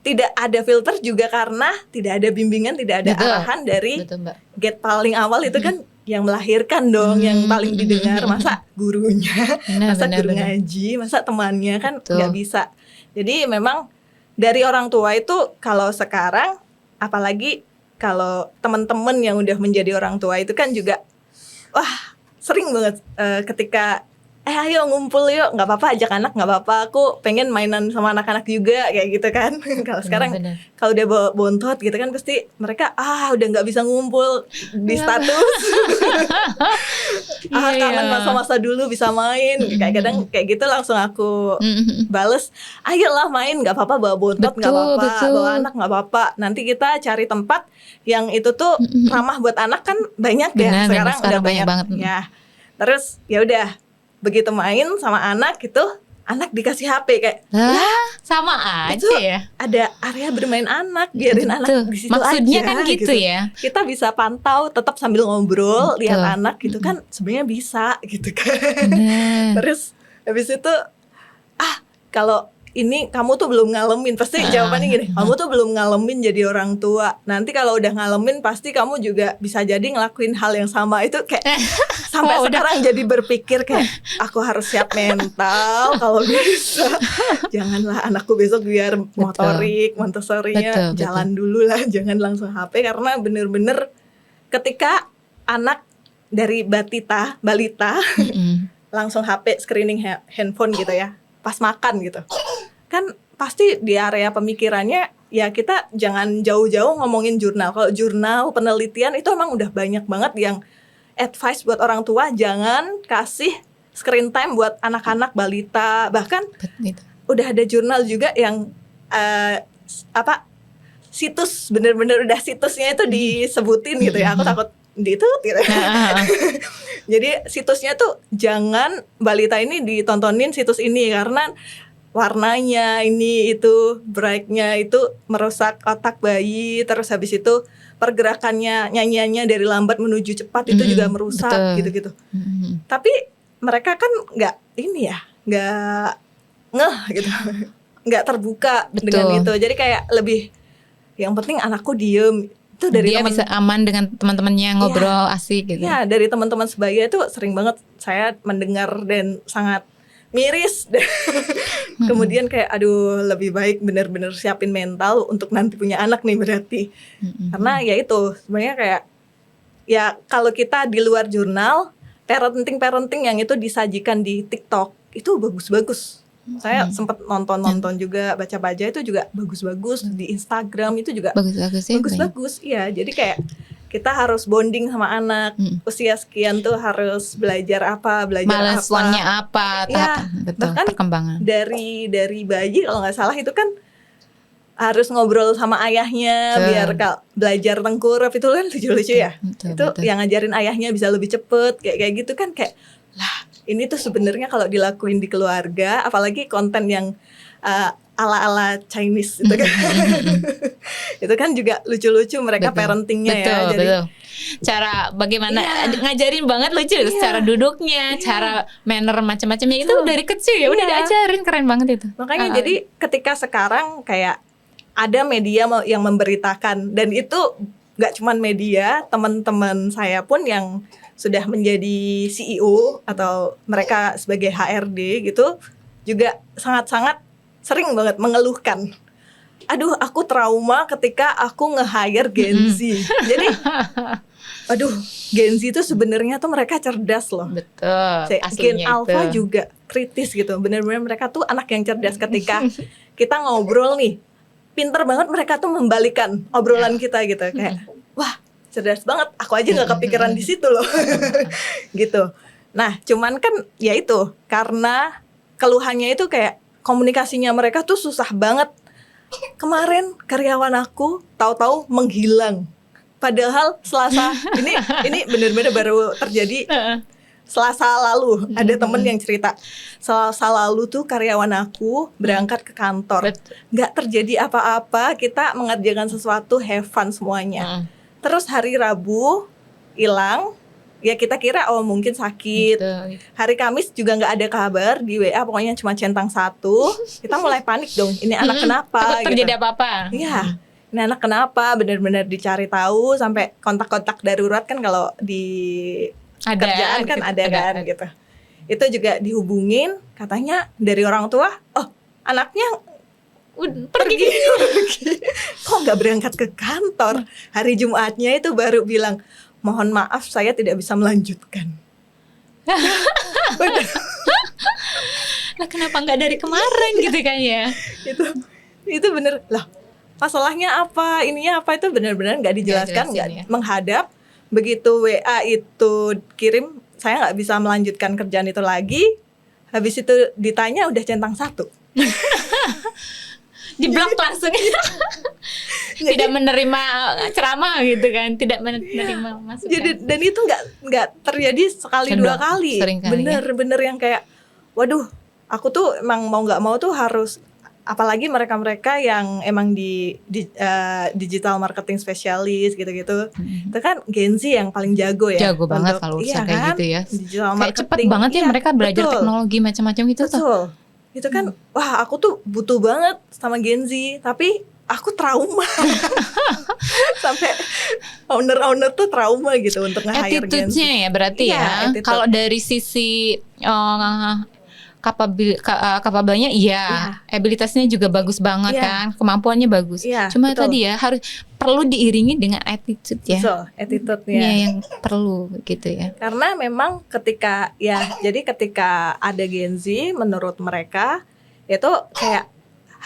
tidak ada filter juga karena tidak ada bimbingan, tidak ada arahan dari gate paling awal itu kan yang melahirkan dong, yang paling didengar masa gurunya, masa guru ngaji, masa temannya, kan nggak bisa. Jadi memang dari orang tua itu kalau sekarang, apalagi kalau teman-teman yang udah menjadi orang tua itu kan juga wah sering banget ketika ayo ngumpul yuk, nggak apa-apa ajak anak, nggak apa-apa, aku pengen mainan sama anak-anak juga kayak gitu kan. Kalau sekarang Bener-bener. kalau udah bawa bontot gitu kan pasti mereka udah nggak bisa ngumpul di status. Kangen masa-masa dulu bisa main, kayak kadang kayak gitu langsung aku bales, ayolah main, nggak apa-apa bawa bontot, nggak apa-apa, betul. bawa anak nggak apa-apa, nanti kita cari tempat yang itu tuh ramah buat anak kan banyak ya. Benar, Sekarang udah banyak banget. ya. Terus ya udah begitu main sama anak gitu, anak dikasih HP kayak sama itu aja ya. ada area bermain anak, biarin Betul. anak di situ Maksudnya aja kan gitu ya. Kita bisa pantau tetap sambil ngobrol, Betul. lihat anak gitu kan sebenarnya bisa gitu kan. Bener. Terus habis itu kalau ini kamu tuh belum ngalamin, pasti jawabannya gini, kamu tuh belum ngalamin jadi orang tua. Nanti kalau udah ngalamin pasti kamu juga bisa jadi ngelakuin hal yang sama. Itu kayak sampai sekarang jadi berpikir kayak aku harus siap mental kalau bisa. Janganlah anakku besok biar motorik, Montessori-nya jalan dulu lah, jangan langsung HP. Karena bener-bener ketika anak dari balita langsung HP screening handphone gitu ya, pas makan gitu kan pasti di area pemikirannya ya kita jangan jauh-jauh ngomongin jurnal. Kalau jurnal penelitian itu emang udah banyak banget yang advice buat orang tua jangan kasih screen time buat anak-anak balita. Bahkan udah ada jurnal juga yang situs bener-bener udah situsnya itu disebutin gitu ya. Aku takut gitu. Jadi situsnya tuh jangan balita ini ditontonin situs ini karena warnanya ini itu bright-nya itu merusak otak bayi. Terus habis itu pergerakannya, nyanyiannya dari lambat menuju cepat itu juga merusak gitu-gitu. Tapi mereka kan nggak ngeh gitu, nggak terbuka dengan itu. Jadi kayak lebih yang penting anakku diem. Itu dari dia bisa aman dengan teman-temannya ngobrol asik gitu. Ya dari teman-teman sebaya itu sering banget saya mendengar dan sangat miris. Kemudian kayak aduh lebih baik benar-benar siapin mental untuk nanti punya anak nih berarti. Karena ya itu sebenarnya kayak ya kalau kita di luar jurnal parenting yang itu disajikan di TikTok itu bagus-bagus. Saya sempat nonton juga, baca-baca itu juga bagus-bagus. Di Instagram itu juga bagus-bagus. Iya, jadi kayak kita harus bonding sama anak. Usia sekian tuh harus belajar milestones-nya apa, ya, betul, perkembangan. Dari bayi kalau nggak salah itu kan harus ngobrol sama ayahnya biar belajar tengkurap itu kan lucu-lucu ya. Betul. Yang ngajarin ayahnya bisa lebih cepet kayak gitu kan kayak lah. Ini tuh sebenarnya kalau dilakuin di keluarga, apalagi konten yang ala-ala Chinese itu kan, itu kan juga lucu-lucu mereka parentingnya ya. Jadi cara bagaimana ngajarin banget lucu, cara duduknya, cara manner macam-macamnya itu dari kecil ya udah diajarin, keren banget itu. Makanya jadi ketika sekarang kayak ada media yang memberitakan dan itu nggak cuman media, teman-teman saya pun yang sudah menjadi CEO atau mereka sebagai HRD gitu juga sangat-sangat sering banget mengeluhkan. Aduh, aku trauma ketika aku nge-hire Gen Z. Jadi Gen Z itu sebenarnya tuh mereka cerdas loh. Betul. Gen Alpha juga kritis gitu. Benar-benar mereka tuh anak yang cerdas. Ketika kita ngobrol nih, pinter banget mereka tuh membalikan obrolan kita gitu kayak wah cerdas banget, aku aja nggak kepikiran di situ loh, gitu. Nah, cuman kan ya itu karena keluhannya itu kayak komunikasinya mereka tuh susah banget. Kemarin karyawan aku tahu-tahu menghilang, padahal Selasa ini benar-benar baru terjadi. Selasa lalu ada temen yang cerita Selasa lalu tuh karyawan aku berangkat ke kantor, nggak terjadi apa-apa, kita mengerjakan sesuatu, have fun semuanya. Terus hari Rabu hilang, ya kita kira mungkin sakit. Hari Kamis juga nggak ada kabar di WA, pokoknya cuma centang 1. Kita mulai panik dong, ini anak kenapa? Takut terjadi apa-apa. Iya, ini anak kenapa? Benar-benar dicari tahu sampai kontak-kontak darurat kan kalau di kerjaan kan ada kan gitu. Itu juga dihubungin, katanya dari orang tua, anaknya pergi. Kok nggak berangkat ke kantor? Hari Jumatnya itu baru bilang mohon maaf saya tidak bisa melanjutkan. Lah kenapa nggak dari kemarin gitu kan ya? Itu bener lah. Masalahnya apa, ininya apa, itu benar-benar nggak dijelaskan, nggak menghadap. Begitu WA itu kirim, saya nggak bisa melanjutkan kerjaan itu lagi. Habis itu ditanya udah centang 1. Di-block langsung. Tidak menerima ceramah gitu kan, tidak menerima masukan. Jadi dan itu nggak terjadi sekali dua kali. Bener-bener yang kayak, waduh, aku tuh emang mau nggak mau tuh harus, apalagi mereka-mereka yang emang di digital marketing spesialis gitu-gitu. Itu kan Gen Z yang paling jago ya. Jago banget kalau urusan kayak gitu ya. Digital kayak marketing. cepet banget ya mereka belajar teknologi macam-macam itu tuh. Betul. Itu kan wah, aku tuh butuh banget sama Gen Z, tapi aku trauma. Sampai owner tuh trauma gitu untuk nge-hire Gen Z. Attitude-nya ya berarti ya. Kalau dari sisi kapabelnya abilitasnya juga bagus banget kan, kemampuannya bagus. Cuma betul. Tadi ya harus perlu diiringi dengan attitude ya. Betul, attitude-nya yang perlu gitu ya. Karena memang ketika ada Gen Z menurut mereka itu kayak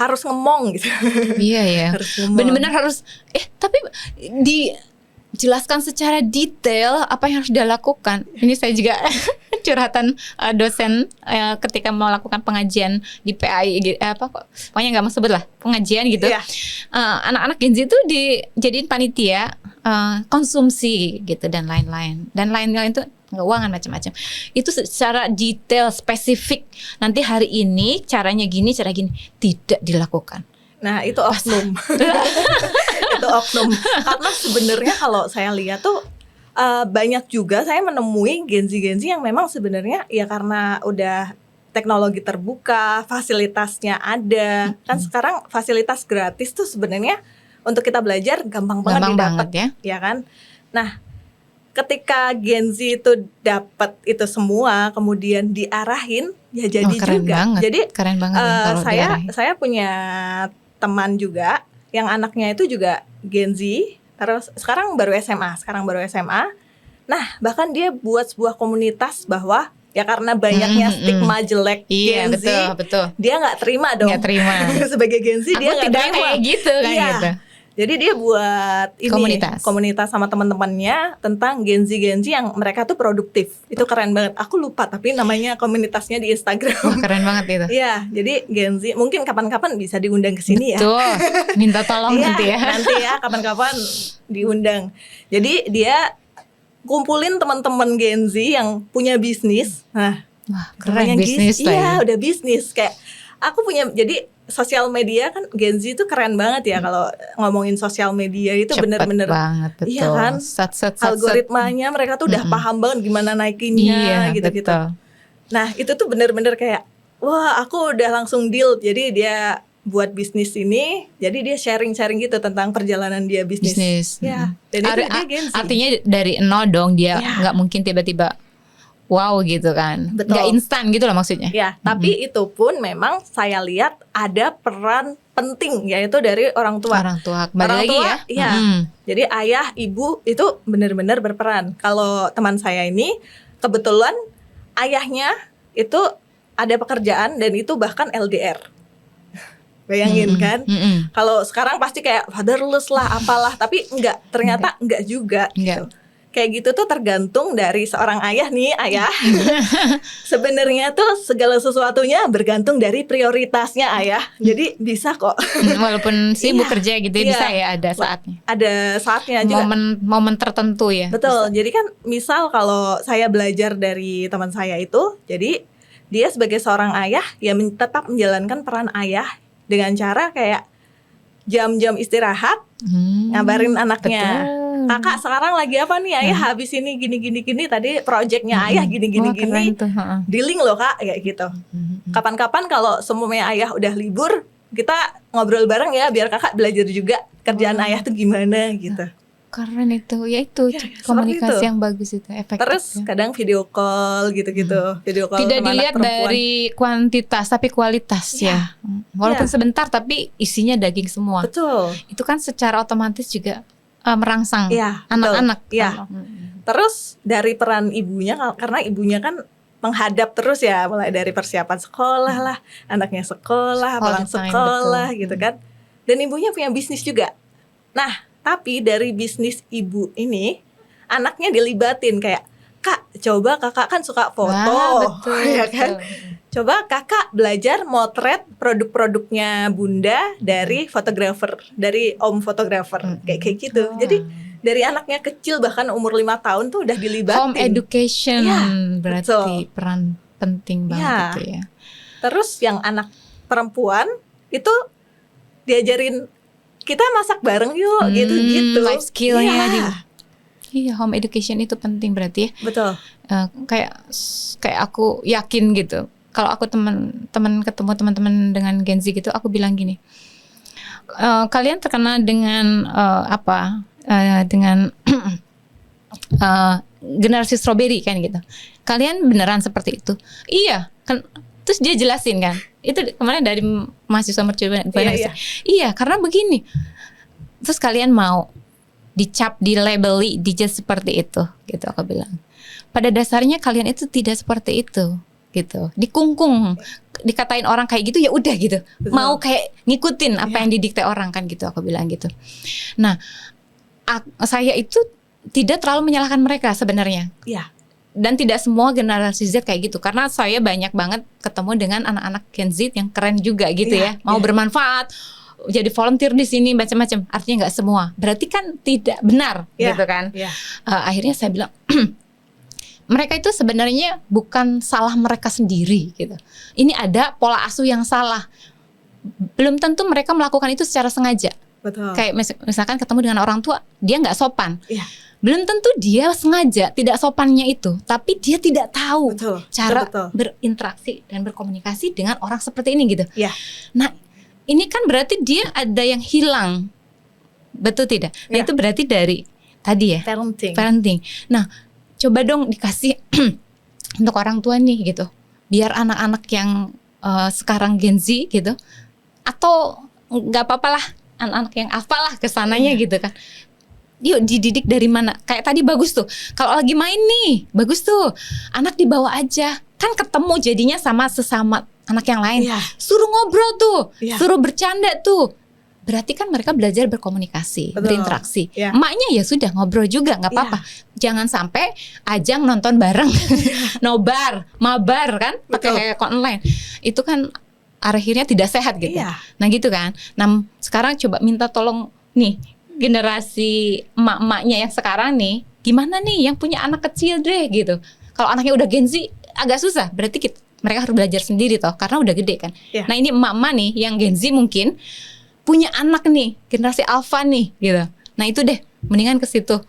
harus ngemong gitu. Iya ya. Benar-benar harus tapi dijelaskan secara detail apa yang harus dia lakukan. Ini saya juga curhatan dosen ketika melakukan pengajian di PAI pokoknya nggak mau sebut lah, pengajian gitu. Anak-anak Gen Z itu dijadiin panitia konsumsi gitu dan lain-lain itu keuangan macam-macam. Itu secara detail spesifik. Nanti hari ini caranya gini, cara gini, tidak dilakukan. Nah, itu oknum. Itu oknum. Karena sebenarnya kalau saya lihat tuh banyak juga saya menemui Gen Z yang memang sebenarnya ya karena udah teknologi terbuka, fasilitasnya ada. Kan sekarang fasilitas gratis tuh sebenarnya untuk kita belajar gampang banget didapat ya kan. Nah, ketika Gen Z itu dapat itu semua kemudian diarahin ya jadi juga. Banget. Jadi keren banget saya punya teman juga yang anaknya itu juga Gen Z, terus sekarang baru SMA. Nah, bahkan dia buat sebuah komunitas bahwa ya karena banyaknya stigma jelek Gen Z, betul. dia nggak terima dong. Nggak terima. Sebagai Gen Z dia nggak terima kayak gitu kan gitu. Jadi dia buat komunitas sama teman-temannya tentang Gen Z yang mereka tuh produktif. Itu keren banget. Aku lupa tapi namanya komunitasnya di Instagram. Keren banget itu. Iya, jadi Gen Z mungkin kapan-kapan bisa diundang ke sini ya. Betul. Minta tolong nanti ya. Nanti ya kapan-kapan diundang. Jadi dia kumpulin teman-teman Gen Z yang punya bisnis. Nah, keren bisnis tuh. Iya, udah bisnis kayak aku punya. Jadi sosial media kan Gen Z itu keren banget ya kalau ngomongin sosial media itu bener-bener banget, betul. Iya kan, algoritmanya mereka tuh udah paham banget gimana naikinnya gitu-gitu. Nah itu tuh bener-bener kayak wah aku udah langsung deal. Jadi dia buat bisnis ini, jadi dia sharing gitu tentang perjalanan dia bisnis. Ya, dan itu dia Gen Z. Artinya dari nol dong dia nggak mungkin tiba-tiba wow gitu kan. Betul. Gak instan gitu loh maksudnya. Ya, tapi itu pun memang saya lihat ada peran penting yaitu dari orang tua. Orang tua ya. Iya. Jadi ayah, ibu itu benar-benar berperan. Kalau teman saya ini kebetulan ayahnya itu ada pekerjaan dan itu bahkan LDR. Bayangin kan? Kalau sekarang pasti kayak fatherless lah apalah, tapi ternyata enggak juga gitu. Kayak gitu tuh tergantung dari seorang ayah. Sebenarnya tuh segala sesuatunya bergantung dari prioritasnya ayah. Jadi bisa kok. Walaupun sibuk kerja gitu bisa ya ada saatnya. Ada saatnya juga. Momen tertentu ya. Betul. Bisa. Jadi kan misal kalau saya belajar dari teman saya itu, jadi dia sebagai seorang ayah ya tetap menjalankan peran ayah dengan cara kayak jam-jam istirahat ngabarin anaknya. Betul. Kakak sekarang lagi apa nih ayah habis ini gini tadi proyeknya ayah gini dealing loh kak kayak gitu. Kapan-kapan kalau semuanya ayah udah libur kita ngobrol bareng ya biar kakak belajar juga kerjaan ayah tuh gimana gitu. Keren itu ya komunikasi yang bagus itu efektif. Terus kadang video call gitu-gitu. Video call tidak dilihat dari kuantitas tapi kualitas ya. Walaupun sebentar tapi isinya daging semua. Betul. Itu kan secara otomatis juga merangsang anak-anak. Iya. Terus dari peran ibunya, karena ibunya kan menghadap terus ya, mulai dari persiapan sekolah lah, anaknya sekolah, pulang sekolah gitu kan. Dan ibunya punya bisnis juga. Nah, tapi dari bisnis ibu ini, anaknya dilibatin kayak, Kak, coba kakak kan suka foto, betul, ya kan? Coba kakak belajar motret produk-produknya Bunda dari fotografer, dari om fotografer, kayak gitu. Jadi dari anaknya kecil bahkan umur 5 tahun tuh udah dilibatin. Home education Ya, berarti betul. peran penting banget itu ya. Terus yang anak perempuan itu diajarin kita masak bareng yuk, gitu-gitu. Life skillnya Iya. Iya, home education itu penting berarti ya. Betul. Kayak aku yakin gitu. Kalau aku teman-teman ketemu teman-teman dengan Gen Z gitu, aku bilang gini. Kalian terkena dengan dengan generasi strawberry kan gitu. Kalian beneran seperti itu? Iya, kan. Terus dia jelasin kan. Itu kemarin dari mahasiswa mercubuana. Iya, karena begini. Terus kalian mau dicap, dilabeli, dijudge seperti itu, gitu aku bilang. Pada dasarnya kalian itu tidak seperti itu, gitu. Dikungkung, dikatain orang kayak gitu ya udah gitu. Betul. Mau kayak ngikutin apa yang didikte orang kan gitu, aku bilang gitu. Nah, saya itu tidak terlalu menyalahkan mereka sebenarnya. Iya. Dan tidak semua generasi Z kayak gitu, karena saya banyak banget ketemu dengan anak-anak Gen Z yang keren juga gitu ya, mau bermanfaat, jadi volunteer di sini macam-macam. Artinya nggak semua, berarti kan tidak benar gitu kan. Akhirnya saya bilang mereka itu sebenarnya bukan salah mereka sendiri gitu. Ini ada pola asuh yang salah. Belum tentu mereka melakukan itu secara sengaja. Betul. Kayak misalkan ketemu dengan orang tua, dia nggak sopan. Belum tentu dia sengaja tidak sopannya itu, tapi dia tidak tahu cara berinteraksi dan berkomunikasi dengan orang seperti ini gitu. Nah, ini kan berarti dia ada yang hilang, betul tidak? Nah itu berarti dari tadi ya parenting. Nah, coba dong dikasih untuk orang tua nih gitu, biar anak-anak yang sekarang Gen Z gitu, atau nggak apa-apa lah anak-anak yang apalah kesananya gitu kan. Yuk dididik dari mana? Kayak tadi bagus tuh. Kalau lagi main nih, bagus tuh. Anak dibawa aja. Kan ketemu jadinya sama sesama anak yang lain. Suruh ngobrol tuh, suruh bercanda tuh. Berarti kan mereka belajar berkomunikasi, berinteraksi. Emaknya ya sudah ngobrol juga, nggak apa-apa. Jangan sampai ajang nonton bareng, nobar, mabar kan, pakai kayak online. Itu kan akhirnya tidak sehat gitu. Nah gitu kan. Nah sekarang coba minta tolong nih generasi emak-emaknya yang sekarang nih, gimana nih yang punya anak kecil deh gitu. Kalau anaknya udah Gen Z agak susah, berarti mereka harus belajar sendiri toh, karena udah gede kan. Nah ini emak-emak nih yang Gen Z mungkin punya anak nih, generasi alpha nih gitu. Nah itu deh, mendingan ke situ.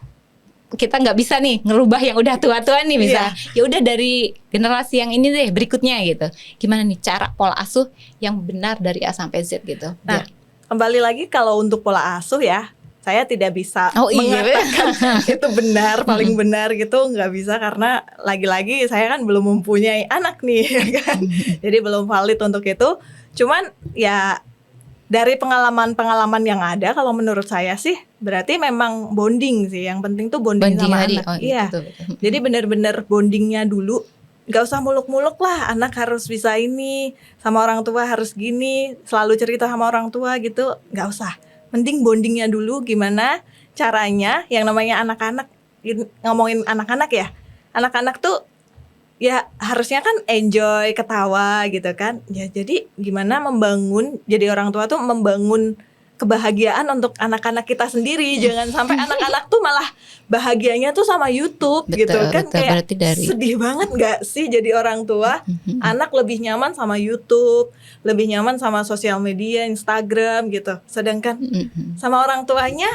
Kita nggak bisa nih ngerubah yang udah tua-tua nih bisa. Ya udah dari generasi yang ini deh berikutnya gitu. Gimana nih cara pola asuh yang benar dari A sampai Z gitu. Nah, kembali lagi kalau untuk pola asuh ya, saya tidak bisa mengatakan itu benar, paling benar gitu, nggak bisa, karena lagi-lagi saya kan belum mempunyai anak nih, kan? Jadi belum valid untuk itu. Cuman ya dari pengalaman-pengalaman yang ada, kalau menurut saya sih berarti memang bonding sih, yang penting tuh bonding sama anak. Betul. Jadi benar-benar bondingnya dulu, nggak usah muluk-muluk lah, anak harus bisa ini, sama orang tua harus gini, selalu cerita sama orang tua gitu, nggak usah. Penting bondingnya dulu, gimana caranya. Yang namanya anak-anak, ngomongin anak-anak ya, anak-anak tuh ya harusnya kan enjoy, ketawa gitu kan. Ya jadi gimana membangun, jadi orang tua tuh membangun kebahagiaan untuk anak-anak kita sendiri. Jangan sampai anak-anak tuh malah bahagianya tuh sama YouTube gitu kan. Kayak sedih banget gak sih jadi orang tua? Anak lebih nyaman sama YouTube, lebih nyaman sama sosial media, Instagram gitu. Sedangkan sama orang tuanya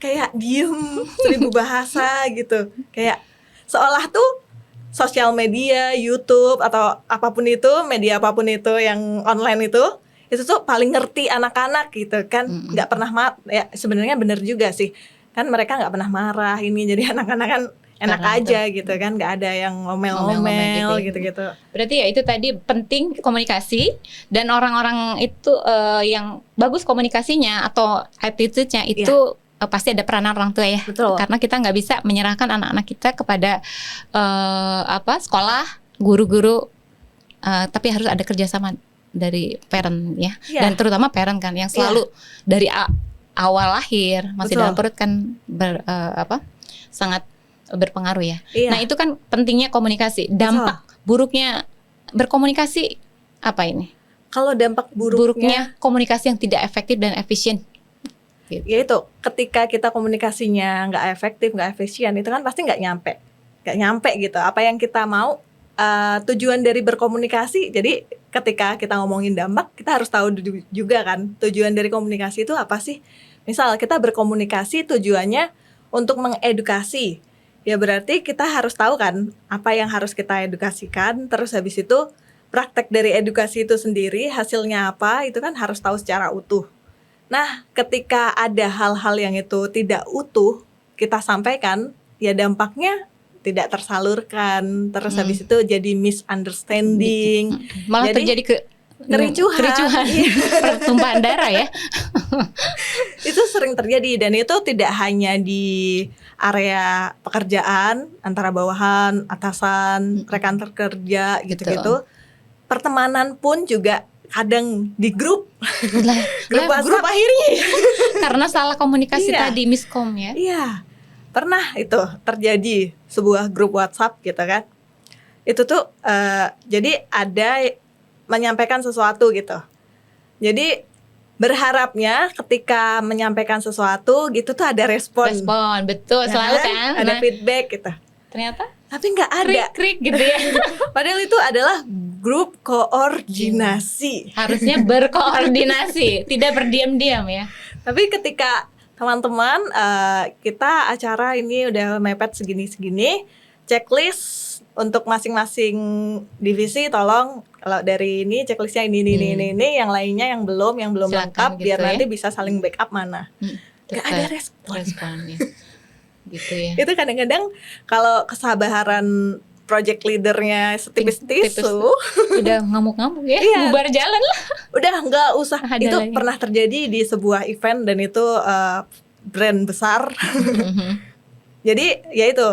kayak diem, 1000 bahasa gitu. Kayak seolah tuh sosial media, YouTube atau apapun itu, media apapun itu yang online itu tuh paling ngerti anak-anak gitu kan. Nggak pernah ya sebenarnya bener juga sih kan, mereka nggak pernah marah ini, jadi anak-anak kan enak aja gitu kan, nggak ada yang ngomel-ngomel gitu-gitu. Berarti ya itu tadi penting komunikasi, dan orang-orang itu yang bagus komunikasinya atau attitude-nya itu pasti ada peranan orang tua ya. Betul. Karena kita nggak bisa menyerahkan anak-anak kita kepada sekolah, guru-guru, tapi harus ada kerjasama dari parent ya. Iya. Dan terutama parent kan yang selalu dari awal lahir masih Betul. dalam perut kan sangat berpengaruh ya. Iya. Nah itu kan pentingnya komunikasi. Dampak buruknya berkomunikasi apa ini? Kalau dampak buruknya Komunikasi yang tidak efektif dan efisien. yaitu ketika kita komunikasinya nggak efektif, nggak efisien, itu kan pasti nggak nyampe gitu. Apa yang kita mau, tujuan dari berkomunikasi. Jadi ketika kita ngomongin dampak, kita harus tahu juga kan tujuan dari komunikasi itu apa sih. Misal kita berkomunikasi tujuannya untuk mengedukasi, ya berarti kita harus tahu kan apa yang harus kita edukasikan. Terus habis itu praktek dari edukasi itu sendiri hasilnya apa, itu kan harus tahu secara utuh. Nah, ketika ada hal-hal yang itu tidak utuh kita sampaikan, ya dampaknya tidak tersalurkan. Terus habis itu jadi misunderstanding. Malah Jadi, terjadi kericuhan. Iya. pertumpahan darah ya. Itu sering terjadi, dan itu tidak hanya di area pekerjaan antara bawahan, atasan, rekan kerja gitu-gitu. Pertemanan pun juga kadang di grup grup akhirnya karena salah komunikasi Iya. tadi, miskom ya. Iya, pernah itu terjadi sebuah grup WhatsApp gitu kan. Itu tuh jadi ada menyampaikan sesuatu gitu. Jadi berharapnya ketika menyampaikan sesuatu gitu tuh ada respon. Betul, Ya selalu kan. Ada Nah, feedback gitu. ternyata Tapi nggak ada. krik gitu ya. Padahal itu adalah grup koordinasi. Harusnya berkoordinasi, tidak berdiam-diam ya. Tapi ketika teman-teman kita acara ini udah mepet segini-segini, checklist untuk masing-masing divisi tolong kalau dari ini checklistnya ini, yang lainnya yang belum Silakan lengkap gitu biar ya. nanti bisa saling backup mana. Gak ada respon. responnya. Gitu ya. Itu kadang-kadang kalau kesabaran project leadernya setipis tisu, Udah ngamuk-ngamuk ya. Iya. Bubar jalan lah. udah nggak usah. Ada Itu lagi. pernah terjadi di sebuah event dan itu brand besar. Jadi ya itu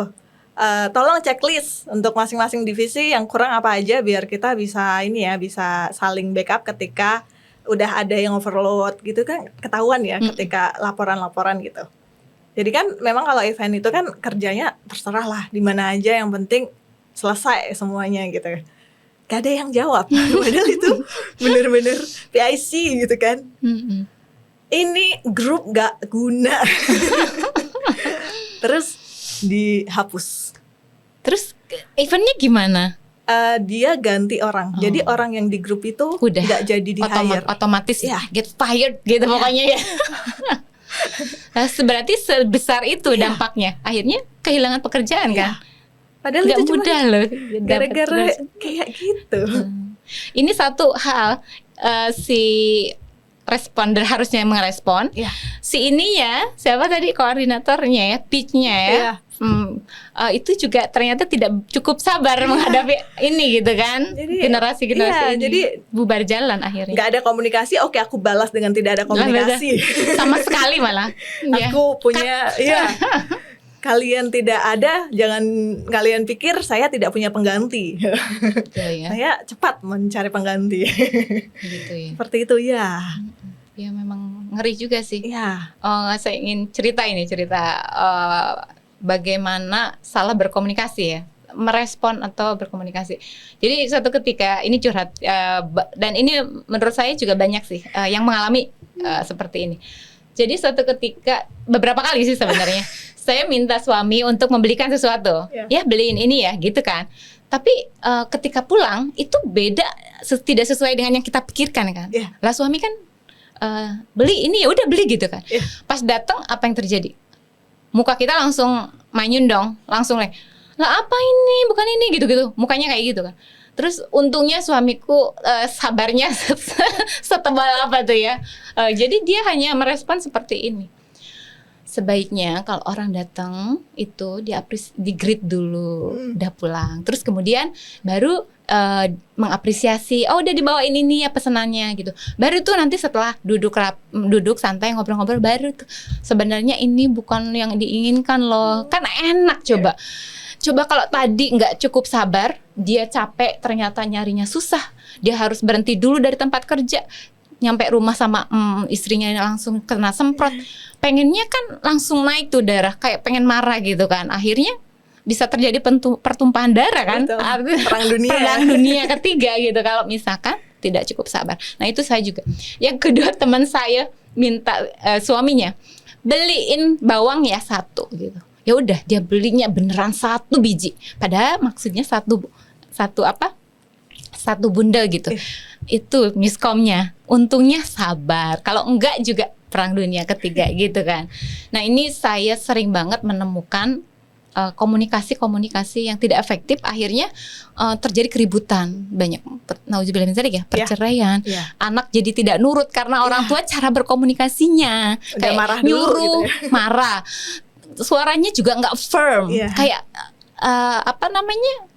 tolong checklist untuk masing-masing divisi yang kurang apa aja biar kita bisa bisa saling backup ketika udah ada yang overload gitu kan, ketahuan ya ketika laporan-laporan gitu. Jadi kan memang kalau event itu kan kerjanya terserah lah di mana aja, yang penting selesai semuanya gitu. Gak ada yang jawab. Padahal itu bener-bener PIC gitu kan. Ini grup gak guna. Terus dihapus. Terus eventnya gimana? Dia ganti orang. Jadi orang yang di grup itu Udah. gak jadi di hire. Otomatis Iya. get fired gitu pokoknya ya. Nah, berarti sebesar itu dampaknya. Akhirnya kehilangan pekerjaan kan? Padahal Gak itu cuma mudah loh. gara-gara dapet kayak gitu. Ini satu hal, si responder harusnya merespon. Iya. Si ini ya, siapa tadi koordinatornya ya, pitch-nya ya. Iya. Itu juga ternyata tidak cukup sabar menghadapi ini gitu kan. Jadi, Generasi-generasi iya, ini jadi bubar jalan akhirnya. Nggak ada komunikasi, oke aku balas dengan tidak ada komunikasi. Sama sekali malah. Ya. Aku punya, kalian tidak ada, jangan kalian pikir saya tidak punya pengganti. Gitu ya. Saya cepat mencari pengganti. Gitu ya. Seperti itu ya. Ya memang ngeri juga sih. Ya. Saya ingin cerita bagaimana salah berkomunikasi ya, merespon atau berkomunikasi. Jadi suatu ketika ini curhat, dan ini menurut saya juga banyak sih yang mengalami seperti ini. Jadi suatu ketika, beberapa kali sih sebenarnya, saya minta suami untuk membelikan sesuatu, ya beliin ini ya, gitu kan. Tapi ketika pulang itu beda, tidak sesuai dengan yang kita pikirkan kan. Lah suami kan beli ini ya udah beli gitu kan. Pas datang apa yang terjadi? Muka kita langsung manyun dong, langsung lah apa ini, bukan ini gitu-gitu, mukanya kayak gitu kan. Terus untungnya suamiku sabarnya setebal apa tuh ya. Jadi dia hanya merespon seperti ini. Sebaiknya kalau orang datang itu di greet dulu, udah pulang. Terus kemudian baru mengapresiasi, oh udah dibawain ini ya pesenannya gitu. Baru tuh nanti setelah duduk santai ngobrol-ngobrol, baru tuh sebenarnya ini bukan yang diinginkan loh. Kan enak coba. Coba kalau tadi nggak cukup sabar, dia capek ternyata nyarinya susah. Dia harus berhenti dulu dari tempat kerja, nyampe rumah sama istrinya langsung kena semprot. Pengennya kan langsung naik tuh darah, kayak pengen marah gitu kan. Akhirnya bisa terjadi pertumpahan darah kan. Perang dunia ketiga gitu kalau misalkan tidak cukup sabar. Nah itu saya juga. Yang kedua, teman saya minta suaminya beliin bawang ya 1 gitu. Ya udah dia belinya beneran 1 biji. Padahal maksudnya satu bundel gitu. Itu miskomnya. Untungnya sabar. Kalau enggak juga perang dunia ketiga gitu kan. Nah ini saya sering banget menemukan komunikasi yang tidak efektif, akhirnya terjadi keributan banyak. Nauzubillah min dzalik ya, perceraian. Anak jadi tidak nurut karena orang tua cara berkomunikasinya udah kayak marah nyuruh, gitu ya. marah. Suaranya juga nggak firm,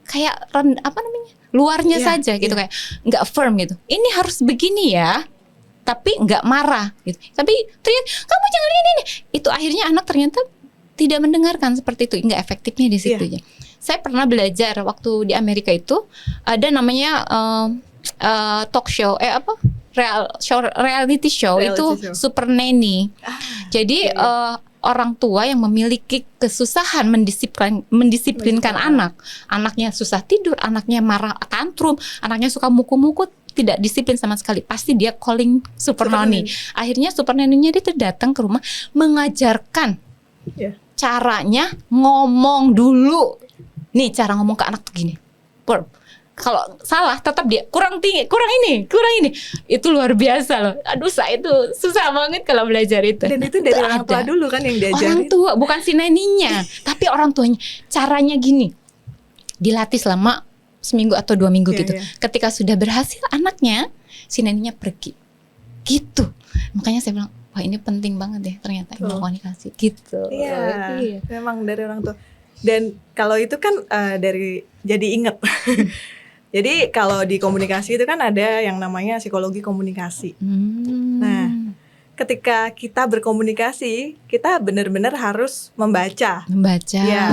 kayak luarnya saja gitu, kayak nggak firm gitu. Ini harus begini ya, tapi nggak marah gitu. Tapi ternyata kamu jangan ini. Itu akhirnya anak ternyata tidak mendengarkan seperti itu, nggak efektifnya di situ ya. Saya pernah belajar waktu di Amerika itu ada namanya talk show, reality show itu Super Nanny. Jadi orang tua yang memiliki kesusahan mendisiplinkan anaknya susah tidur, anaknya marah tantrum, anaknya suka muku-muku, tidak disiplin sama sekali, pasti dia calling Super Nanny. Akhirnya Super Nanny-nya dia datang ke rumah mengajarkan caranya ngomong dulu. Nih cara ngomong ke anak tuh gini. Kalau salah tetap dia kurang tinggi, kurang ini. Itu luar biasa loh. Aduh, saya itu susah banget kalau belajar itu. Dan itu dari orang tua dulu kan yang diajarin. Orang tua, bukan si neninya, tapi orang tuanya. Caranya gini. Dilatih selama 1 minggu atau 2 minggu gitu. Ketika sudah berhasil anaknya, si neninya pergi. Gitu. Makanya saya bilang, wah ini penting banget deh ternyata komunikasi gitu. Iya. Memang dari orang tua. Dan kalau itu kan jadi inget. Jadi kalau di komunikasi itu kan ada yang namanya psikologi komunikasi. Nah, ketika kita berkomunikasi, kita benar-benar harus membaca. Ya,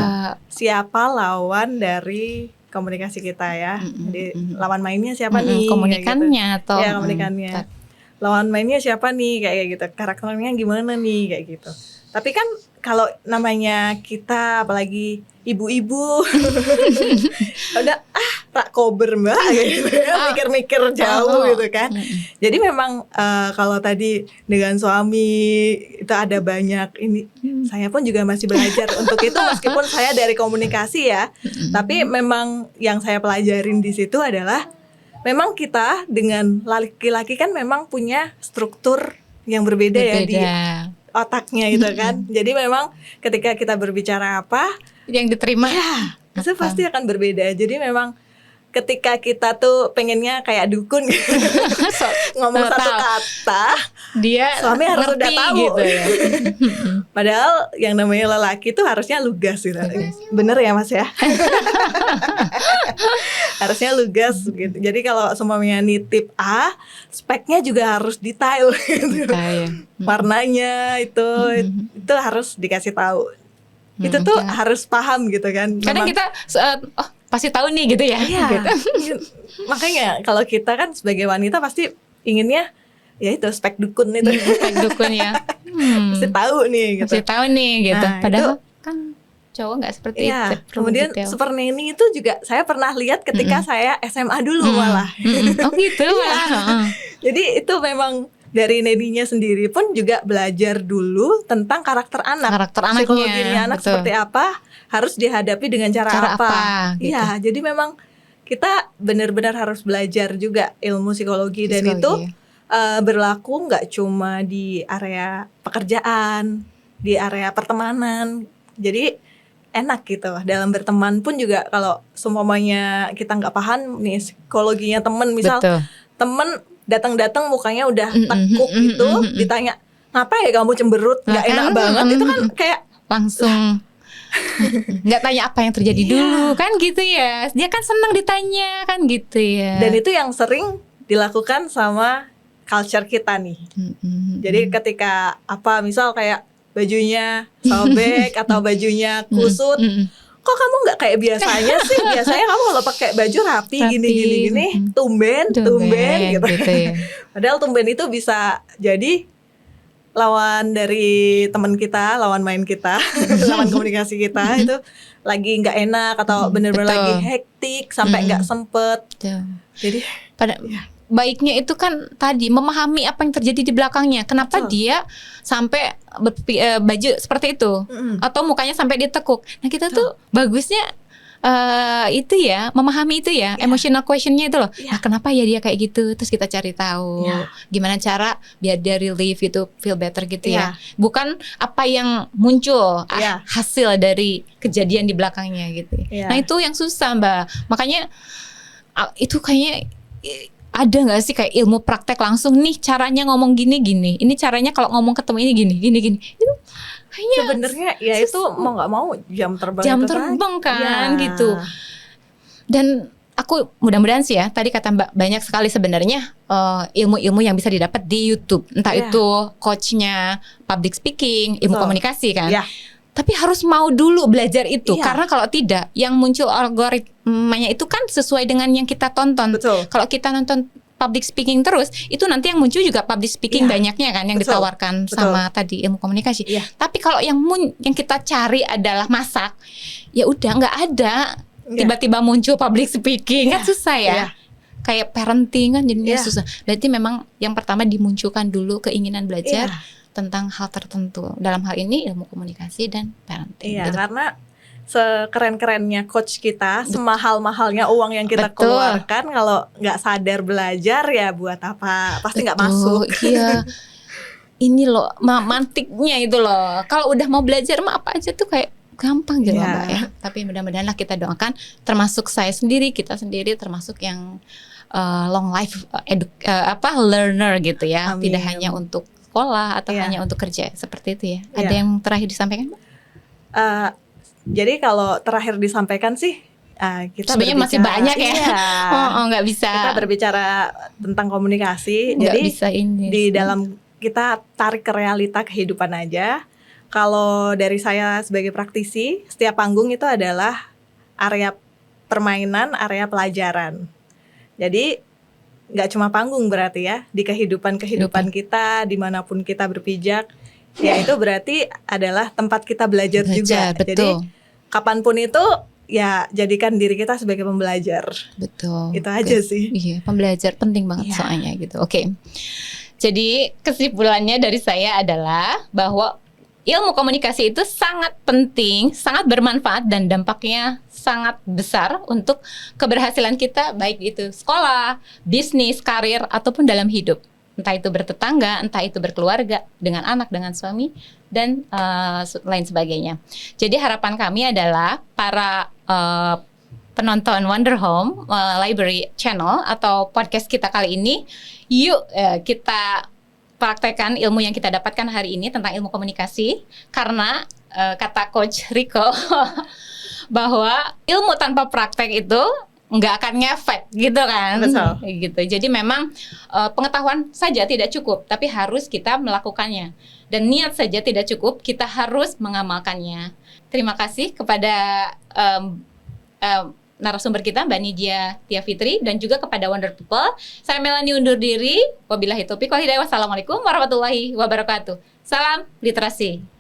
siapa lawan dari komunikasi kita ya. Jadi lawan mainnya siapa nih? Komunikannya gitu. atau komunikannya. Lawan mainnya siapa nih kayak gitu. Karakternya gimana nih kayak gitu. Tapi kan kalau namanya kita apalagi ibu-ibu udah rak kober mbak gitu ya, mikir-mikir jauh gitu kan. Jadi memang kalau tadi dengan suami itu ada banyak ini, saya pun juga masih belajar untuk itu meskipun saya dari komunikasi ya. Tapi memang yang saya pelajarin di situ adalah memang kita dengan laki-laki kan memang punya struktur yang berbeda. Ya di otaknya gitu kan. Jadi memang ketika kita berbicara apa yang diterima itu pasti akan berbeda. Jadi memang ketika kita tuh pengennya kayak dukun ngomong satu kata, dia suami harus udah tahu gitu ya. Padahal yang namanya lelaki tuh harusnya lugas gitu. Bener ya Mas ya? Harusnya lugas gitu. Jadi kalau semuanya nitip A, speknya juga harus detail gitu. Warnanya itu harus dikasih tahu. Itu tuh harus paham gitu kan. Kadang kita pasti tahu nih gitu ya. Gitu. Makanya kalau kita kan sebagai wanita pasti inginnya ya itu spek dukun itu. Spek dukun ya. Pasti tahu nih gitu. Pasti tahu nih gitu. Nah, padahal itu, kan cowok nggak seperti itu. Kemudian Super Nanny itu juga saya pernah lihat ketika saya SMA dulu malah. Oh gitu malah. Jadi itu memang dari Neninya sendiri pun juga belajar dulu tentang karakter anak. Psikologinya anak seperti apa, harus dihadapi dengan cara apa. Iya, gitu. Jadi memang kita benar-benar harus belajar juga ilmu psikologi. Dan itu berlaku nggak cuma di area pekerjaan, di area pertemanan. Jadi enak gitu. Dalam berteman pun juga kalau semuanya kita nggak paham nih psikologinya temen, misal temen datang-datang mukanya udah tekuk gitu, ditanya ngapa ya kamu cemberut, nggak enak banget, itu kan kayak langsung nggak tanya apa yang terjadi Iya. dulu kan gitu ya. Dia kan senang ditanya kan gitu ya. Dan itu yang sering dilakukan sama culture kita nih. Jadi ketika misal kayak bajunya sobek atau bajunya kusut, kok kamu nggak kayak biasanya sih? Biasanya kamu kalau pakai baju rapi gini, tumben gitu. ya. Padahal tumben itu bisa jadi lawan dari teman kita, lawan main kita, lawan komunikasi kita itu lagi nggak enak atau bener-bener Betul. lagi hektik sampai nggak sempet. Jadi Pada baiknya itu kan tadi memahami apa yang terjadi di belakangnya. Kenapa Betul. dia sampai baju seperti itu atau mukanya sampai ditekuk. Nah, kita tuh bagusnya itu ya, memahami itu ya, emotional questionnya itu loh. Nah, kenapa ya dia kayak gitu? Terus kita cari tahu gimana cara biar dia relief itu, feel better gitu ya. Bukan apa yang muncul hasil dari kejadian di belakangnya gitu. Nah, itu yang susah, Mbak. Makanya itu kayaknya ada nggak sih kayak ilmu praktek langsung nih caranya ngomong gini, ini caranya kalau ngomong ketemu ini gini. Itu kayaknya sebenarnya ya itu mau nggak mau jam terbang kan gitu. Dan aku mudah-mudahan sih ya, tadi kata Mbak banyak sekali sebenarnya ilmu-ilmu yang bisa didapat di YouTube, entah itu coachnya public speaking, ilmu komunikasi kan. Tapi harus mau dulu belajar itu, karena kalau tidak, yang muncul algoritmanya itu kan sesuai dengan yang kita tonton. Kalau kita nonton public speaking terus, itu nanti yang muncul juga public speaking banyaknya kan yang ditawarkan sama tadi ilmu komunikasi. Tapi kalau yang kita cari adalah masak, ya udah nggak ada. Tiba-tiba muncul public speaking kan susah ya. Kayak parenting kan jadinya susah. Berarti memang yang pertama dimunculkan dulu keinginan belajar tentang hal tertentu. Dalam hal ini ilmu komunikasi dan parenting. Iya, karena sekeren-kerennya coach kita, semahal-mahalnya uang yang kita keluarkan, kalau nggak sadar belajar ya buat apa? Pasti nggak masuk. Iya. Ini loh mantiknya itu loh. Kalau udah mau belajar mah apa aja tuh kayak gampang gitu Mbak ya. Tapi mudah-mudahan lah kita doakan, termasuk saya sendiri, kita sendiri, termasuk yang long life learner gitu ya. Amin. Tidak hanya untuk sekolah atau hanya untuk kerja seperti itu ya. Ada yang terakhir disampaikan Mbak? Jadi kalau terakhir disampaikan sih kita sebenarnya masih banyak ya. Nggak bisa. Kita berbicara tentang komunikasi. Nggak jadi bisa ini. Di dalam kita tarik ke realita kehidupan aja. Kalau dari saya sebagai praktisi, setiap panggung itu adalah area permainan, area pelajaran. Jadi nggak cuma panggung berarti ya, di kehidupan kita, dimanapun kita berpijak, ya itu berarti adalah tempat kita belajar juga. Betul. Jadi kapanpun itu ya jadikan diri kita sebagai pembelajar. Betul. Itu aja sih. Iya, pembelajar penting banget soalnya gitu. Oke. Jadi kesimpulannya dari saya adalah bahwa ilmu komunikasi itu sangat penting, sangat bermanfaat dan dampaknya sangat besar untuk keberhasilan kita, baik itu sekolah, bisnis, karir, ataupun dalam hidup. Entah itu bertetangga, entah itu berkeluarga, dengan anak, dengan suami, dan lain sebagainya. Jadi harapan kami adalah para penonton Wonder Home Library Channel atau podcast kita kali ini, yuk kita praktekkan ilmu yang kita dapatkan hari ini tentang ilmu komunikasi. Karena kata Coach Rico bahwa ilmu tanpa praktek itu nggak akan ngefek gitu kan. Betul. Gitu. Jadi memang pengetahuan saja tidak cukup, tapi harus kita melakukannya. Dan niat saja tidak cukup, kita harus mengamalkannya. Terima kasih kepada narasumber kita Mbak Nidia Tia Fitri dan juga kepada Wonder People. Saya Melanie undur diri. Wabillahi taufiq wal hidayah. Wassalamualaikum warahmatullahi wabarakatuh. Salam literasi.